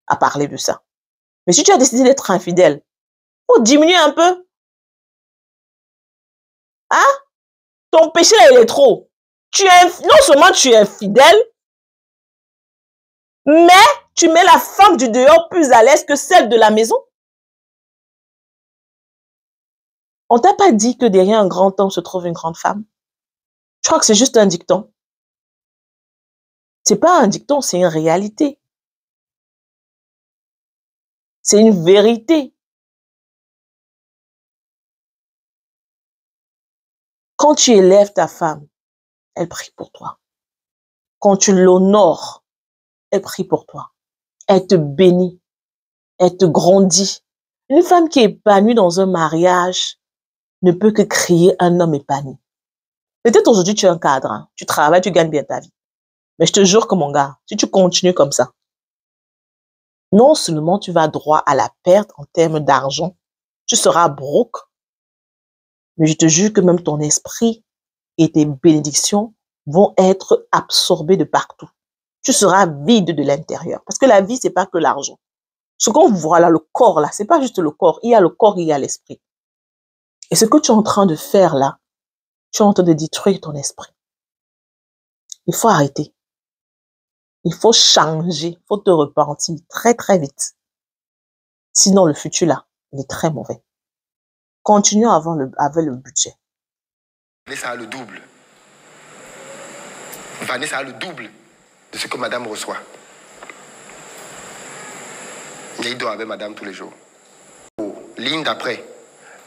S1: à parler de ça. Mais si tu as décidé d'être infidèle, faut diminuer un peu. Hein? Ton péché, là, il est trop. Non seulement tu es infidèle, mais tu mets la femme du dehors plus à l'aise que celle de la maison. On t'a pas dit que derrière un grand homme se trouve une grande femme? Je crois que c'est juste un dicton. C'est pas un dicton, c'est une réalité. C'est une vérité. Quand tu élèves ta femme, elle prie pour toi. Quand tu l'honores, elle prie pour toi. Elle te bénit. Elle te grandit. Une femme qui est épanouie dans un mariage ne peut que créer un homme épanoui. Peut-être aujourd'hui tu es un cadre, hein. Tu travailles, tu gagnes bien ta vie. Mais je te jure que mon gars, si tu continues comme ça, non seulement tu vas droit à la perte en termes d'argent, tu seras broke, mais je te jure que même ton esprit et tes bénédictions vont être absorbées de partout. Tu seras vide de l'intérieur. Parce que la vie, c'est pas que l'argent. Ce qu'on voit là, le corps là, c'est pas juste le corps. Il y a le corps, il y a l'esprit. Et ce que tu es en train de faire là, tu es en train de détruire ton esprit. Il faut arrêter. Il faut changer. Il faut te repentir très, très vite. Sinon, le futur là, il est très mauvais. Continuons avec le budget.
S2: Vanessa a le double. Vanessa a le double de ce que madame reçoit. Et il dort avec madame tous les jours. Ligne d'après,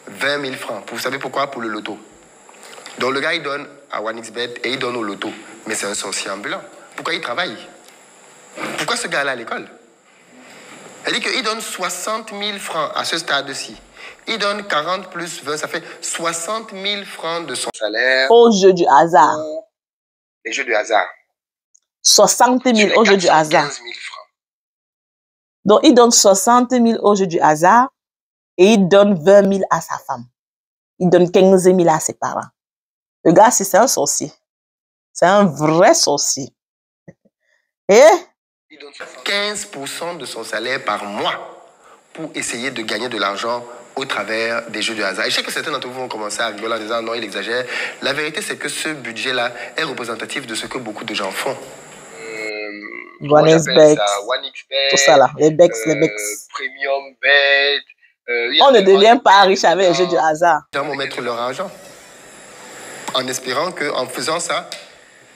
S2: 20 000 francs. Vous savez pourquoi? Pour le loto. Donc le gars, il donne à 1xBet et il donne au loto. Mais c'est un sorcier ambulant. Pourquoi il travaille? Pourquoi ce gars-là à l'école? Elle dit qu'il donne 60 000 francs à ce stade-ci. Il donne 40 plus 20, ça fait 60 000 francs de son salaire.
S1: Au jeu du hasard.
S2: Les jeux du hasard.
S1: 60 000 au jeu du hasard.
S2: 15 000 francs.
S1: Donc, il donne 60 000 au jeu du hasard et il donne 20 000 à sa femme. Il donne 15 000 à ses parents. Le gars, c'est un sorcier. C'est un vrai sorcier. Et
S2: il donne 15% de son salaire par mois pour essayer de gagner de l'argent au travers des jeux de hasard. Et je sais que certains d'entre vous vont commencer à rigoler en disant non, il exagère. La vérité, c'est que ce budget-là est représentatif de ce que beaucoup de gens font.
S1: 1xBet, tout ça là, les Bex,
S2: Premium Bet.
S1: On ne devient pas riche avec les jeux du hasard.
S2: Les gens vont mettre leur argent en espérant qu'en faisant ça,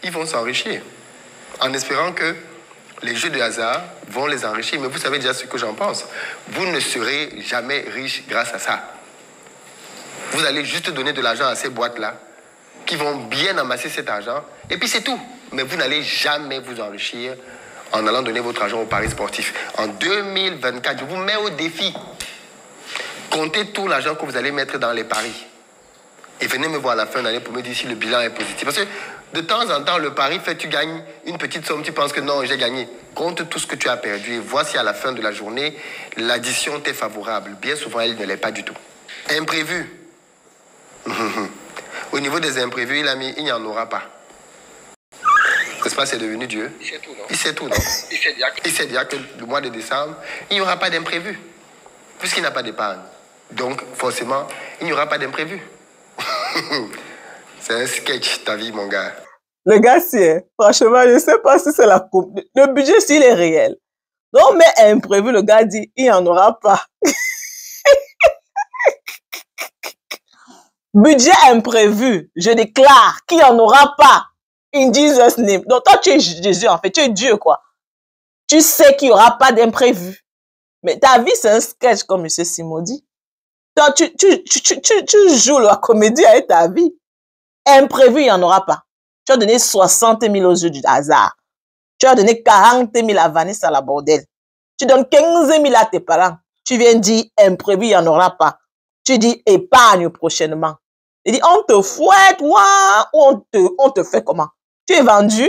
S2: ils vont s'enrichir. En espérant que les jeux de hasard vont les enrichir. Mais vous savez déjà ce que j'en pense. Vous ne serez jamais riche grâce à ça. Vous allez juste donner de l'argent à ces boîtes-là qui vont bien amasser cet argent. Et puis c'est tout. Mais vous n'allez jamais vous enrichir en allant donner votre argent aux paris sportifs. En 2024, je vous mets au défi. Comptez tout l'argent que vous allez mettre dans les paris. Et venez me voir à la fin de l'année pour me dire si le bilan est positif. Parce que de temps en temps, le pari fait, tu gagnes une petite somme, tu penses que non, j'ai gagné. Compte tout ce que tu as perdu et vois si à la fin de la journée, l'addition t'est favorable. Bien souvent, elle ne l'est pas du tout. Imprévu. Au niveau des imprévus, il n'y en aura pas. N'est-ce pas, c'est devenu Dieu. Il sait tout, non? Il sait tout, non? Il sait déjà que le mois de décembre, il n'y aura pas d'imprévu. Puisqu'il n'a pas d'épargne. Donc, forcément, il n'y aura pas d'imprévu. C'est un sketch, ta vie, mon gars.
S1: Le gars, franchement, je ne sais pas si c'est la coupe. Le budget, s'il est réel. Donc, mais imprévu, le gars dit, il n'y en aura pas. Budget imprévu, je déclare qu'il n'y en aura pas. In Jesus' name. Donc, toi, tu es Jésus, en fait. Tu es Dieu, quoi. Tu sais qu'il n'y aura pas d'imprévu. Mais ta vie, c'est un sketch, comme M. Simon dit. Toi, tu joues la comédie avec ta vie. Imprévu, il n'y en aura pas. Tu as donné 60 000 aux jeux du hasard. Tu as donné 40 000 à Vanessa la bordel. Tu donnes 15 000 à tes parents. Tu viens dire imprévu, il n'y en aura pas. Tu dis épargne prochainement. Il dit on te fouette, ou on te fait comment? Tu es vendu?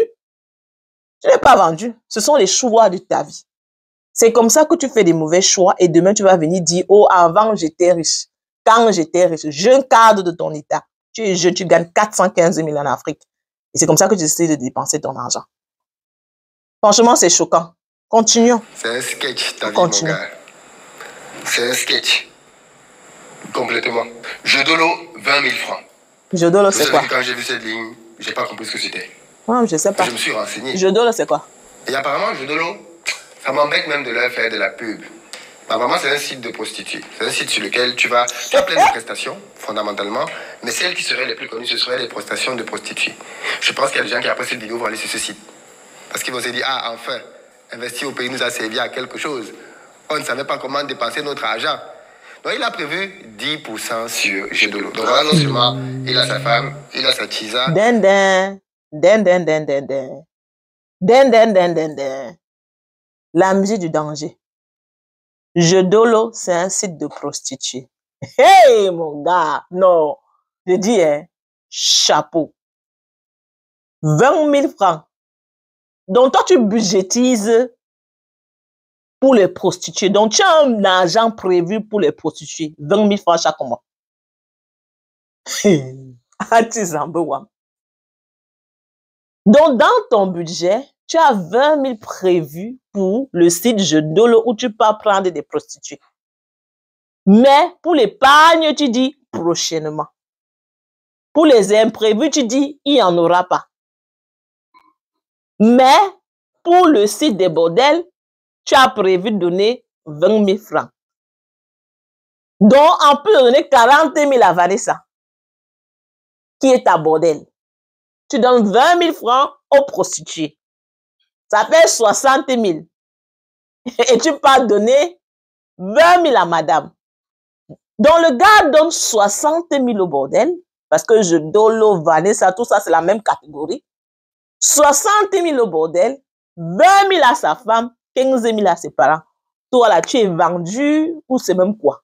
S1: Tu n'es pas vendu. Ce sont les choix de ta vie. C'est comme ça que tu fais des mauvais choix et demain tu vas venir dire oh avant j'étais riche. Quand j'étais riche, jeune cadre de ton état. Tu es jeune, tu gagnes 415 000 en Afrique. Et c'est comme ça que tu essaies de dépenser ton argent. Franchement, c'est choquant. Continuons.
S2: C'est un sketch, ta vie, mon gars. C'est un sketch. Complètement. Jodolo, 20 000 francs.
S1: Jodolo, c'est quoi?
S2: Quand j'ai vu cette ligne, j'ai pas compris ce que c'était.
S1: Non, je sais pas.
S2: Je me suis renseigné.
S1: Jodolo, c'est quoi?
S2: Et apparemment, Jodolo, ça m'embête même de leur faire de la pub. Apparemment, c'est un site de prostituées. C'est un site sur lequel tu as plein de prestations, fondamentalement, mais celles qui seraient les plus connues, ce seraient les prestations de prostituées. Je pense qu'il y a des gens qui, après cette vidéo, vont aller sur ce site. Parce qu'ils vont se dire, ah, enfin, investir au pays nous a servi à quelque chose. On ne savait pas comment dépenser notre argent. Donc, il a prévu 10% sur Jodolo. Donc, voilà, non seulement il a sa femme, il a sa tisa.
S1: La musique du danger. Jodolo, c'est un site de prostituées. Hey, mon gars, non. Je dis, hein, chapeau. 20 000 francs. Donc, toi, tu budgétises pour les prostituées. Donc, tu as un argent prévu pour les prostituées. 20 000 francs chaque mois. Donc, dans ton budget, tu as 20 000 prévus pour le site Jodolo où tu peux prendre des prostituées. Mais pour l'épargne, tu dis prochainement. Pour les imprévus, tu dis il n'y en aura pas. Mais pour le site des bordels, tu as prévu de donner 20 000 francs. Donc, en plus de donner 40 000 à Vanessa, qui est ta bordel, tu donnes 20 000 francs aux prostituées. Ça fait 60 000. Et tu peux donner 20 000 à madame. Donc, le gars donne 60 000 au bordel, parce que Jodolo, Vanessa, tout ça, c'est la même catégorie. 60 000 au bordel, 20 000 à sa femme, 15 000 à ses parents. Toi, là, tu es vendu ou c'est même quoi?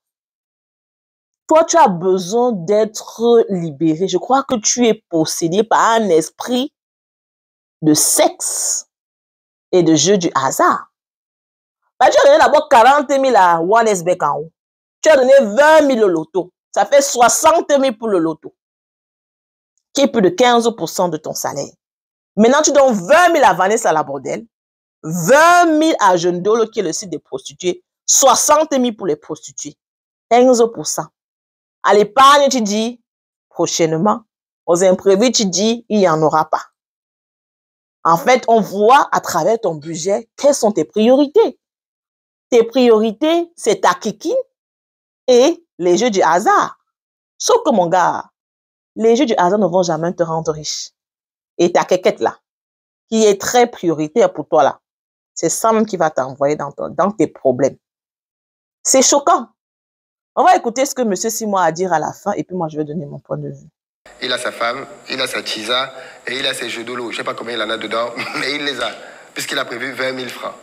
S1: Toi, tu as besoin d'être libéré. Je crois que tu es possédé par un esprit de sexe et de jeu du hasard. Bah, tu as donné d'abord 40 000 à Wanesbeck en haut. Tu as donné 20 000 au loto. Ça fait 60 000 pour le loto, qui est plus de 15% de ton salaire. Maintenant, tu donnes 20 000 à Vanessa la bordel, 20 000 à Jodolo, qui est le site des prostituées, 60 000 pour les prostituées, 15%. À l'épargne, tu dis prochainement. Aux imprévus, tu dis il n'y en aura pas. En fait, on voit à travers ton budget quelles sont tes priorités. Tes priorités, c'est ta kiki et les jeux du hasard. Sauf que mon gars, les jeux du hasard ne vont jamais te rendre riche. Et ta quéquette là, qui est très prioritaire pour toi là, c'est ça même qui va t'envoyer dans tes problèmes. C'est choquant. On va écouter ce que M. Simon a à dire à la fin et puis moi je vais donner mon point de vue.
S2: Il a sa femme, il a sa tisa et il a ses Jodolo. Je ne sais pas combien il en a dedans, mais il les a, puisqu'il a prévu 20 000 francs.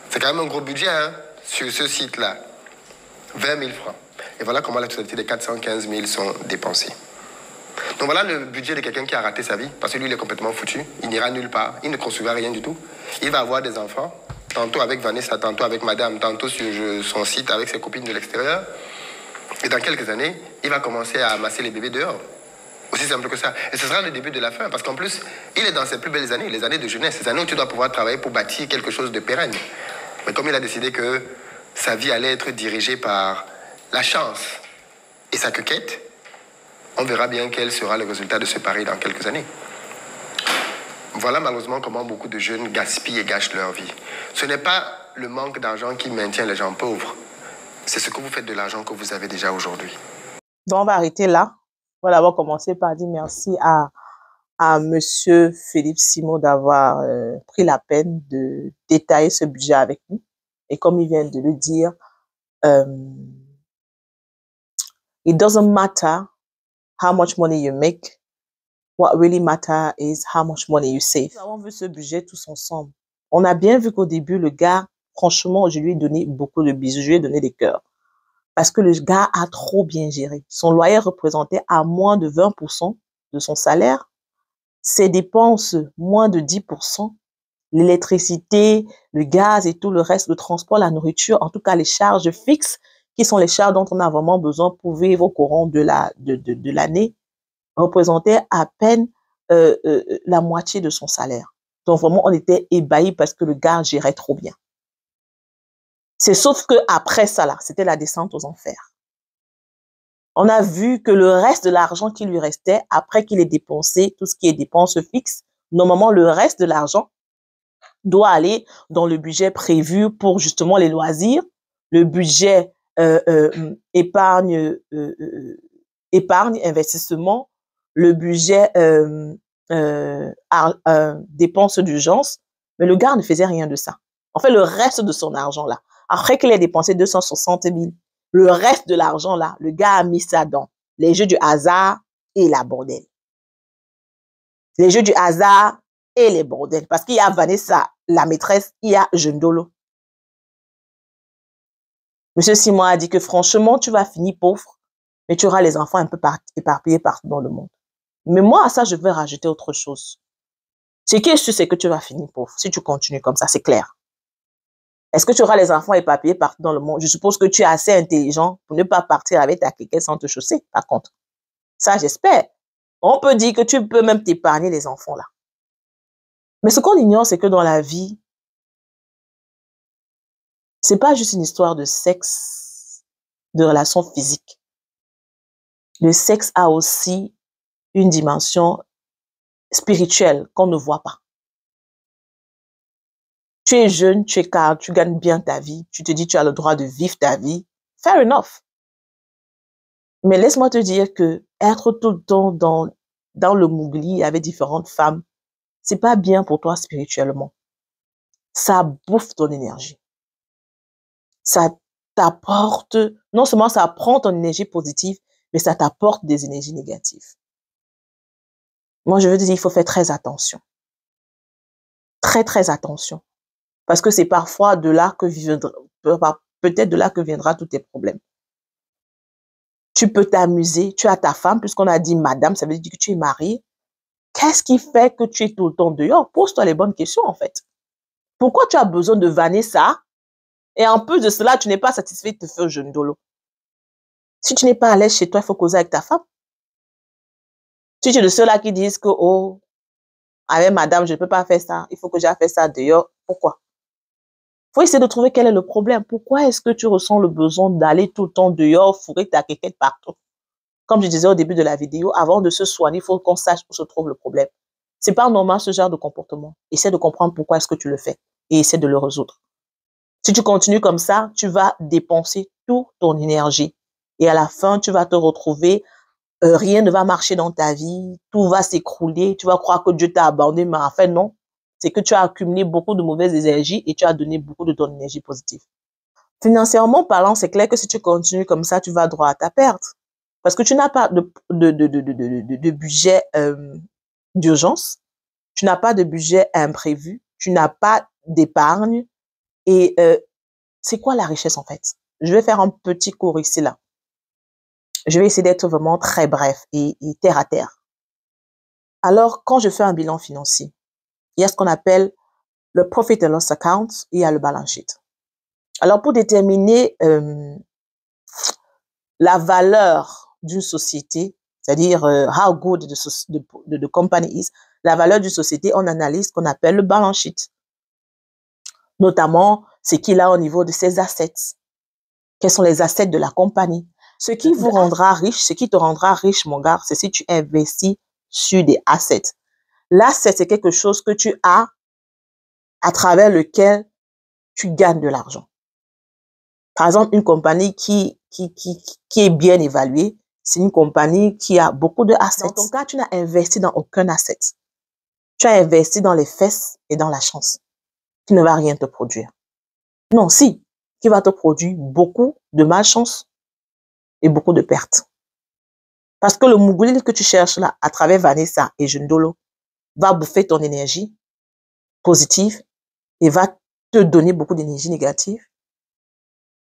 S2: C'est quand même un gros budget hein, sur ce site-là. 20 000 francs. Et voilà comment la totalité des 415 000 sont dépensés. Donc voilà le budget de quelqu'un qui a raté sa vie, parce que lui, il est complètement foutu. Il n'ira nulle part, il ne construira rien du tout. Il va avoir des enfants, tantôt avec Vanessa, tantôt avec madame, tantôt sur son site avec ses copines de l'extérieur. Et dans quelques années, il va commencer à amasser les bébés dehors. Aussi simple que ça. Et ce sera le début de la fin, parce qu'en plus, il est dans ses plus belles années, les années de jeunesse, ces années où tu dois pouvoir travailler pour bâtir quelque chose de pérenne. Mais comme il a décidé que sa vie allait être dirigée par la chance et sa quéquette, on verra bien quel sera le résultat de ce pari dans quelques années. Voilà malheureusement comment beaucoup de jeunes gaspillent et gâchent leur vie. Ce n'est pas le manque d'argent qui maintient les gens pauvres. C'est ce que vous faites de l'argent que vous avez déjà aujourd'hui.
S1: Donc, on va arrêter là. On va d'abord commencer par dire merci à Monsieur Philippe Simon d'avoir pris la peine de détailler ce budget avec nous. Et comme il vient de le dire, it doesn't matter how much money you make. What really matters is how much money you save. Nous avons vu ce budget tous ensemble. On a bien vu qu'au début, le gars, franchement, je lui ai donné beaucoup de bisous, je lui ai donné des cœurs. Parce que le gars a trop bien géré. Son loyer représentait à moins de 20% de son salaire. Ses dépenses, moins de 10%. L'électricité, le gaz et tout le reste, le transport, la nourriture, en tout cas les charges fixes, qui sont les charges dont on a vraiment besoin pour vivre au courant de l'année, représentaient à peine la moitié de son salaire. Donc vraiment, on était ébahis parce que le gars gérait trop bien. C'est sauf que après ça, là, c'était la descente aux enfers. On a vu que le reste de l'argent qui lui restait, après qu'il ait dépensé tout ce qui est dépenses fixes, normalement, le reste de l'argent doit aller dans le budget prévu pour justement les loisirs, le budget épargne, investissement, le budget dépenses d'urgence. Mais le gars ne faisait rien de ça. En fait, le reste de son argent là, après qu'il ait dépensé 260 000, le reste de l'argent là, le gars a mis ça dans les jeux du hasard et la bordel. Les jeux du hasard et les bordels. Parce qu'il y a Vanessa, la maîtresse, il y a Jendolo. Monsieur Simon a dit que franchement, tu vas finir pauvre, mais tu auras les enfants un peu éparpillés partout dans le monde. Mais moi, à ça, je vais rajouter autre chose. Ce qui est sûr, c'est que tu vas finir pauvre si tu continues comme ça, c'est clair. Est-ce que tu auras les enfants éparpillés partout dans le monde? Je suppose que tu es assez intelligent pour ne pas partir avec ta cliquette sans te chausser, par contre. Ça, j'espère. On peut dire que tu peux même t'épargner les enfants là. Mais ce qu'on ignore, c'est que dans la vie, c'est pas juste une histoire de sexe, de relations physiques. Le sexe a aussi une dimension spirituelle qu'on ne voit pas. Tu es jeune, tu es calme, tu gagnes bien ta vie, tu te dis tu as le droit de vivre ta vie. Fair enough. Mais laisse-moi te dire que être tout le temps dans le mougli avec différentes femmes, c'est pas bien pour toi spirituellement. Ça bouffe ton énergie. Ça t'apporte, non seulement ça prend ton énergie positive, mais ça t'apporte des énergies négatives. Moi, je veux dire, il faut faire très attention. Très, très attention. Parce que c'est parfois de là que viendra, peut-être de là que viendra tous tes problèmes. Tu peux t'amuser, tu as ta femme, puisqu'on a dit madame, ça veut dire que tu es mariée. Qu'est-ce qui fait que tu es tout le temps dehors? Pose-toi les bonnes questions, en fait. Pourquoi tu as besoin de Vanessa? Et en plus de cela, tu n'es pas satisfait de te faire jeune dolo. Si tu n'es pas à l'aise chez toi, il faut causer avec ta femme. Si tu es de ceux-là qui disent que, oh, avec madame, je ne peux pas faire ça, il faut que j'aille faire ça dehors. Pourquoi? Il faut essayer de trouver quel est le problème. Pourquoi est-ce que tu ressens le besoin d'aller tout le temps dehors, fourrer ta quéquette partout? Comme je disais au début de la vidéo, avant de se soigner, il faut qu'on sache où se trouve le problème. C'est pas normal ce genre de comportement. Essaie de comprendre pourquoi est-ce que tu le fais et essaie de le résoudre. Si tu continues comme ça, tu vas dépenser toute ton énergie. Et à la fin, tu vas te retrouver, rien ne va marcher dans ta vie, tout va s'écrouler, tu vas croire que Dieu t'a abandonné, mais en fait, non. C'est que tu as accumulé beaucoup de mauvaises énergies et tu as donné beaucoup de ton énergie positive. Financièrement parlant, c'est clair que si tu continues comme ça, tu vas droit à ta perte. Parce que tu n'as pas de budget d'urgence, tu n'as pas de budget imprévu, tu n'as pas d'épargne. Et c'est quoi la richesse en fait? Je vais faire un petit cours ici là. Je vais essayer d'être vraiment très bref et terre à terre. Alors, quand je fais un bilan financier, il y a ce qu'on appelle le Profit and Loss Account et il y a le balance sheet. Alors, pour déterminer la valeur d'une société, c'est-à-dire how good the company is, la valeur d'une société, on analyse ce qu'on appelle le balance sheet. Notamment, ce qu'il a au niveau de ses assets. Quels sont les assets de la compagnie? Ce qui vous rendra riche, ce qui te rendra riche, mon gars, c'est si tu investis sur des assets. L'asset, c'est quelque chose que tu as à travers lequel tu gagnes de l'argent. Par exemple, une compagnie qui est bien évaluée, c'est une compagnie qui a beaucoup de assets. Dans ton cas, tu n'as investi dans aucun asset. Tu as investi dans les fesses et dans la chance, qui ne va rien te produire. Non, si, qui va te produire beaucoup de malchance et beaucoup de pertes. Parce que le mougouli que tu cherches là, à travers Vanessa et Jendolo, va bouffer ton énergie positive et va te donner beaucoup d'énergie négative.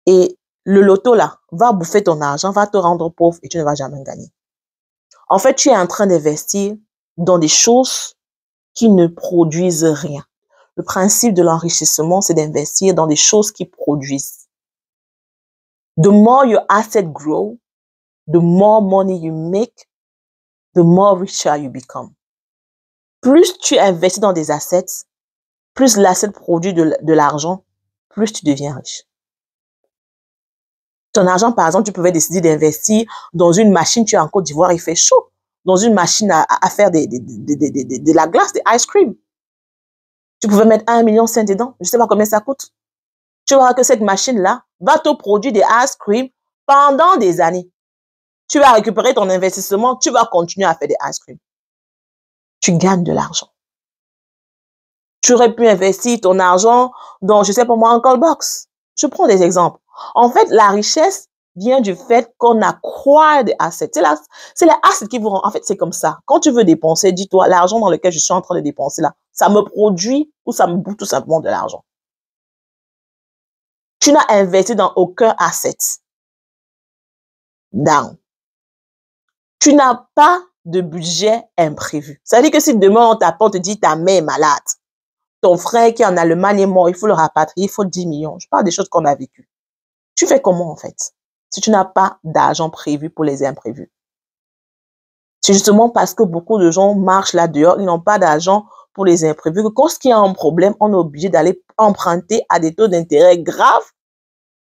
S1: Et le loto, là, va bouffer ton argent, va te rendre pauvre et tu ne vas jamais gagner. En fait, tu es en train d'investir dans des choses qui ne produisent rien. Le principe de l'enrichissement, c'est d'investir dans des choses qui produisent. The more your asset grow, the more money you make, the more richer you become. Plus tu investis dans des assets, plus l'asset produit de l'argent, plus tu deviens riche. Ton argent, par exemple, tu pouvais décider d'investir dans une machine, tu es en Côte d'Ivoire, il fait chaud, dans une machine à faire de la glace, des ice cream. Tu pouvais mettre 1,5 million dedans, je ne sais pas combien ça coûte. Tu vois que cette machine-là va te produire des ice cream pendant des années. Tu vas récupérer ton investissement, tu vas continuer à faire des ice cream. Tu gagnes de l'argent. Tu aurais pu investir ton argent dans, je sais pas moi, un call box. Je prends des exemples. En fait, la richesse vient du fait qu'on accroît des assets. C'est les assets qui vous rendent. En fait, c'est comme ça. Quand tu veux dépenser, dis-toi, l'argent dans lequel je suis en train de dépenser là, ça me produit ou ça me bouffe tout simplement de l'argent. Tu n'as investi dans aucun asset. Down. Tu n'as pas de budget imprévu. Ça veut dire que si demain on t'appelle, on te dit ta mère est malade, ton frère qui est en Allemagne est mort, il faut le rapatrier, il faut 10 millions. Je parle des choses qu'on a vécues. Tu fais comment en fait si tu n'as pas d'argent prévu pour les imprévus? C'est justement parce que beaucoup de gens marchent là dehors, ils n'ont pas d'argent pour les imprévus, que quand il y a un problème, on est obligé d'aller emprunter à des taux d'intérêt graves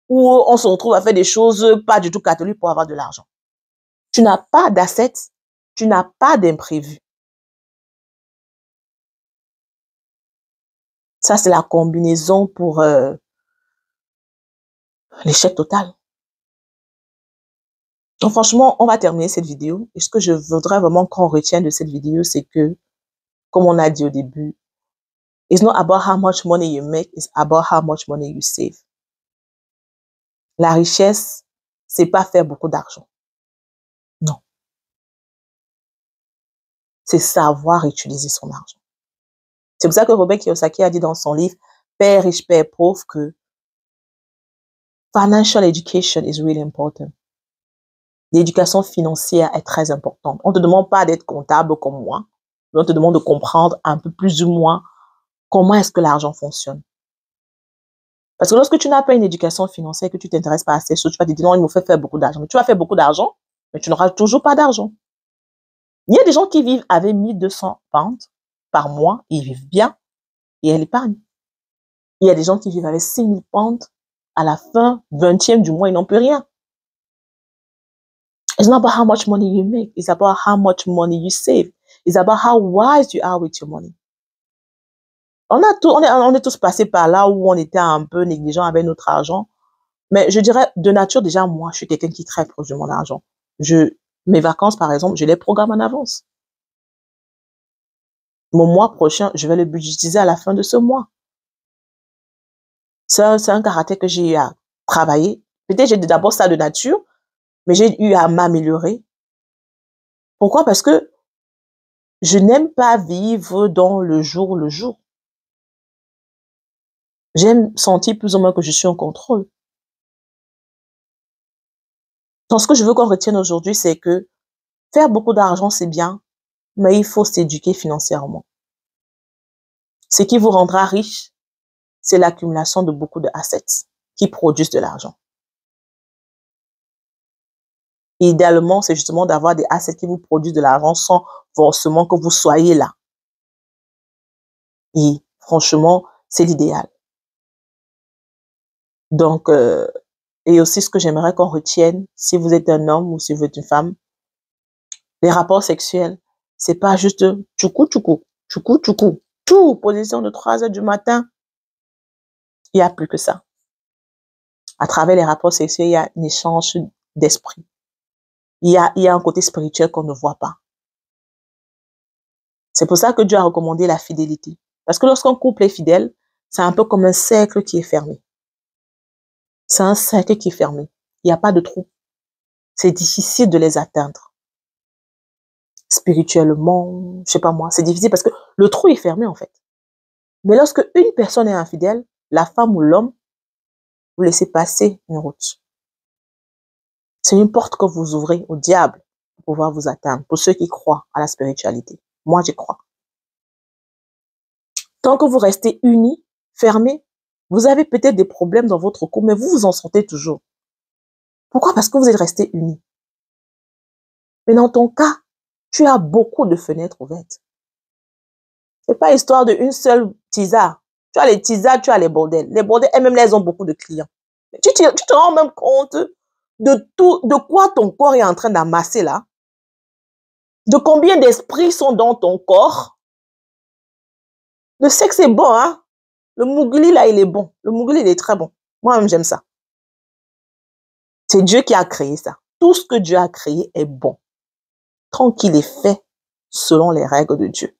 S1: où on se retrouve à faire des choses pas du tout catholiques pour avoir de l'argent. Tu n'as pas d'assets, tu n'as pas d'imprévus. Ça, c'est la combinaison pour l'échec total. Donc, franchement, on va terminer cette vidéo. Et ce que je voudrais vraiment qu'on retienne de cette vidéo, c'est que, comme on a dit au début, it's not about how much money you make, it's about how much money you save. La richesse, c'est pas faire beaucoup d'argent. Non. C'est savoir utiliser son argent. C'est pour ça que Robert Kiyosaki a dit dans son livre Père riche, Père pauvre que financial education is really important. L'éducation financière est très importante. On ne te demande pas d'être comptable comme moi. On te demande de comprendre un peu plus ou moins comment est-ce que l'argent fonctionne. Parce que lorsque tu n'as pas une éducation financière, que tu t'intéresses pas à ces choses, tu vas te dire non, il me fait faire beaucoup d'argent. Mais tu vas faire beaucoup d'argent, mais tu n'auras toujours pas d'argent. Il y a des gens qui vivent avec 1200 pounds par mois, ils vivent bien et elles épargnent. Il y a des gens qui vivent avec 6000 pounds, à la fin, 20e du mois, ils n'ont plus rien. It's not about how much money you make. It's about how much money you save. It's about how wise you are with your money. On est tous passés par là où on était un peu négligent avec notre argent. Mais je dirais, de nature, déjà, moi, je suis quelqu'un qui est très proche de mon argent. Mes vacances, par exemple, je les programme en avance. Mon mois prochain, je vais le budgétiser à la fin de ce mois. C'est un caractère que j'ai eu à travailler. Peut-être j'ai d'abord ça de nature, mais j'ai eu à m'améliorer. Pourquoi? Parce que je n'aime pas vivre dans le jour le jour. J'aime sentir plus ou moins que je suis en contrôle. Donc, ce que je veux qu'on retienne aujourd'hui, c'est que faire beaucoup d'argent, c'est bien, mais il faut s'éduquer financièrement. Ce qui vous rendra riche, c'est l'accumulation de beaucoup d'assets qui produisent de l'argent. Idéalement, c'est justement d'avoir des assets qui vous produisent de l'argent sans forcément que vous soyez là. Et franchement, c'est l'idéal. Donc, et aussi ce que j'aimerais qu'on retienne, si vous êtes un homme ou si vous êtes une femme, les rapports sexuels, c'est pas juste tchoukou, tchoukou, tchoukou, tchoukou, tout, position de 3 heures du matin. Il y a plus que ça. À travers les rapports sexuels, il y a un échange d'esprit. Il y a un côté spirituel qu'on ne voit pas. C'est pour ça que Dieu a recommandé la fidélité. Parce que lorsqu'un couple est fidèle, c'est un peu comme un cercle qui est fermé. C'est un cercle qui est fermé. Il n'y a pas de trou. C'est difficile de les atteindre. Spirituellement, je sais pas moi, c'est difficile parce que le trou est fermé en fait. Mais lorsque une personne est infidèle, la femme ou l'homme, vous laissez passer une route. C'est une porte que vous ouvrez au diable pour pouvoir vous atteindre, pour ceux qui croient à la spiritualité. Moi, j'y crois. Tant que vous restez unis, fermés, vous avez peut-être des problèmes dans votre couple, mais vous vous en sortez toujours. Pourquoi? Parce que vous êtes restés unis. Mais dans ton cas, tu as beaucoup de fenêtres ouvertes. C'est pas histoire d'une seule tisane. Tu as les tisanes, tu as les bordels. Les bordels, elles-mêmes, elles ont beaucoup de clients. Tu te rends même compte de tout, de quoi ton corps est en train d'amasser là? De combien d'esprits sont dans ton corps? Le sexe est bon, hein? Le mougli, là, il est bon. Le mougli, il est très bon. Moi-même, j'aime ça. C'est Dieu qui a créé ça. Tout ce que Dieu a créé est bon. Tant qu'il est fait selon les règles de Dieu.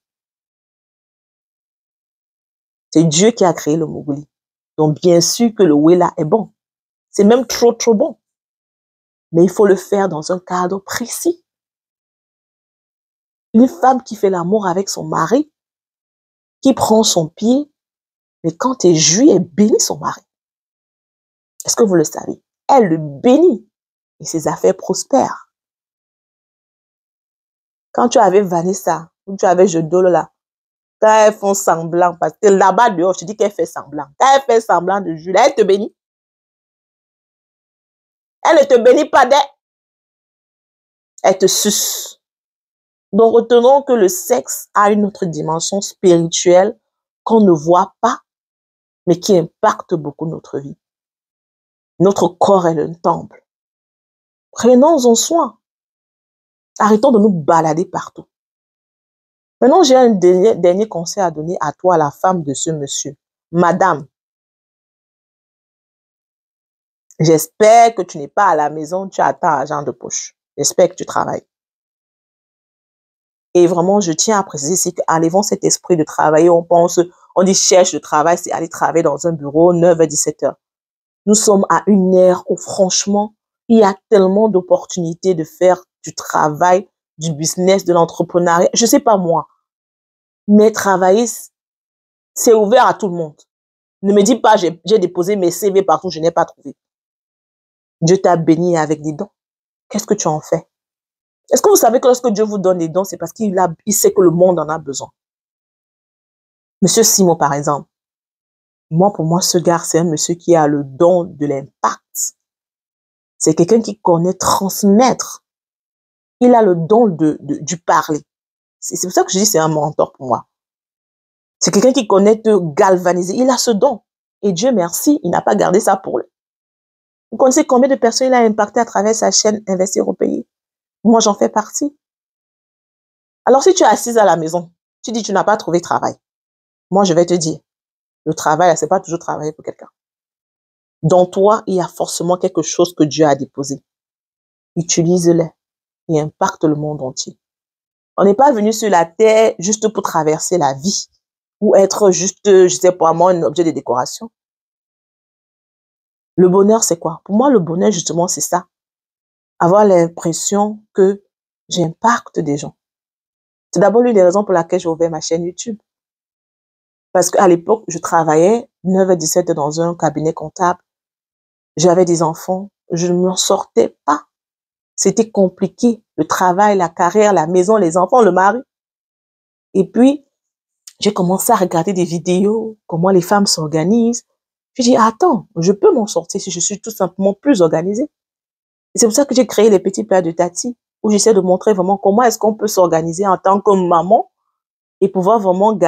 S1: C'est Dieu qui a créé le mougli. Donc, bien sûr que le wela est bon. C'est même trop, trop bon. Mais il faut le faire dans un cadre précis. Une femme qui fait l'amour avec son mari, qui prend son pied, mais quand elle jouit, elle bénit son mari. Est-ce que vous le savez? Elle le bénit et ses affaires prospèrent. Quand tu avais Vanessa, ou tu avais Jodolo là, quand elles font semblant, parce que là-bas dehors, je dis qu'elle fait semblant. Quand elle fait semblant de jouir, elle te bénit. Elle ne te bénit pas d'elle. Elle te suce. Donc retenons que le sexe a une autre dimension spirituelle qu'on ne voit pas, mais qui impacte beaucoup notre vie. Notre corps est un temple. Prenons-en soin. Arrêtons de nous balader partout. Maintenant, j'ai un dernier conseil à donner à toi, la femme de ce monsieur. Madame, j'espère que tu n'es pas à la maison, tu attends argent de poche. J'espère que tu travailles. Et vraiment, je tiens à préciser, c'est qu'enlevons cet esprit de travailler, on dit cherche le travail, c'est aller travailler dans un bureau 9 à 17 heures. Nous sommes à une ère où franchement, il y a tellement d'opportunités de faire du travail, du business, de l'entrepreneuriat. Je sais pas moi, mais travailler, c'est ouvert à tout le monde. Ne me dis pas, j'ai déposé mes CV partout, je n'ai pas trouvé. Dieu t'a béni avec des dons. Qu'est-ce que tu en fais? Est-ce que vous savez que lorsque Dieu vous donne des dons, c'est parce qu'il sait que le monde en a besoin? Monsieur Simon, par exemple. Pour moi, ce gars, c'est un monsieur qui a le don de l'impact. C'est quelqu'un qui connaît transmettre. Il a le don du parler. C'est pour ça que je dis c'est un mentor pour moi. C'est quelqu'un qui connaît te galvaniser. Il a ce don. Et Dieu merci, il n'a pas gardé ça pour lui. Vous connaissez combien de personnes il a impacté à travers sa chaîne Investir au pays? Moi, j'en fais partie. Alors, si tu es assise à la maison, tu dis que tu n'as pas trouvé travail. Moi, je vais te dire, le travail, c'est pas toujours travailler pour quelqu'un. Dans toi, il y a forcément quelque chose que Dieu a déposé. Utilise-le et impacte le monde entier. On n'est pas venu sur la terre juste pour traverser la vie ou être juste, je sais pas moi, un objet de décoration. Le bonheur, c'est quoi? Pour moi, le bonheur, justement, c'est ça. Avoir l'impression que j'impacte des gens. C'est d'abord l'une des raisons pour laquelle j'ai ouvert ma chaîne YouTube. Parce qu'à l'époque, je travaillais 9 à 17 dans un cabinet comptable. J'avais des enfants. Je ne m'en sortais pas. C'était compliqué. Le travail, la carrière, la maison, les enfants, le mari. Et puis, j'ai commencé à regarder des vidéos, comment les femmes s'organisent. J'ai dit, attends, je peux m'en sortir si je suis tout simplement plus organisée. Et c'est pour ça que j'ai créé les petits plats de Tati, où j'essaie de montrer vraiment comment est-ce qu'on peut s'organiser en tant que maman et pouvoir vraiment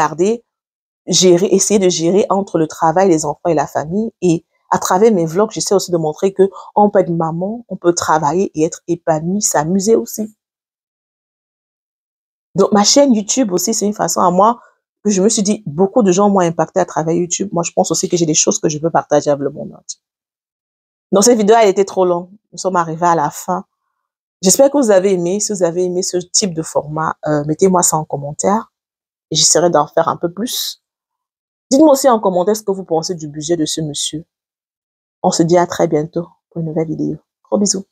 S1: essayer de gérer entre le travail, les enfants et la famille. Et à travers mes vlogs, j'essaie aussi de montrer que on peut être maman, on peut travailler et être épanoui, s'amuser aussi. Donc, ma chaîne YouTube aussi, c'est une façon à moi que je me suis dit, beaucoup de gens m'ont impacté à travers YouTube. Moi, je pense aussi que j'ai des choses que je peux partager avec le monde entier. Donc, cette vidéo, elle était trop longue. Nous sommes arrivés à la fin. J'espère que vous avez aimé. Si vous avez aimé ce type de format, mettez-moi ça en commentaire. Et j'essaierai d'en faire un peu plus. Dites-moi aussi en commentaire ce que vous pensez du budget de ce monsieur. On se dit à très bientôt pour une nouvelle vidéo. Gros bisous.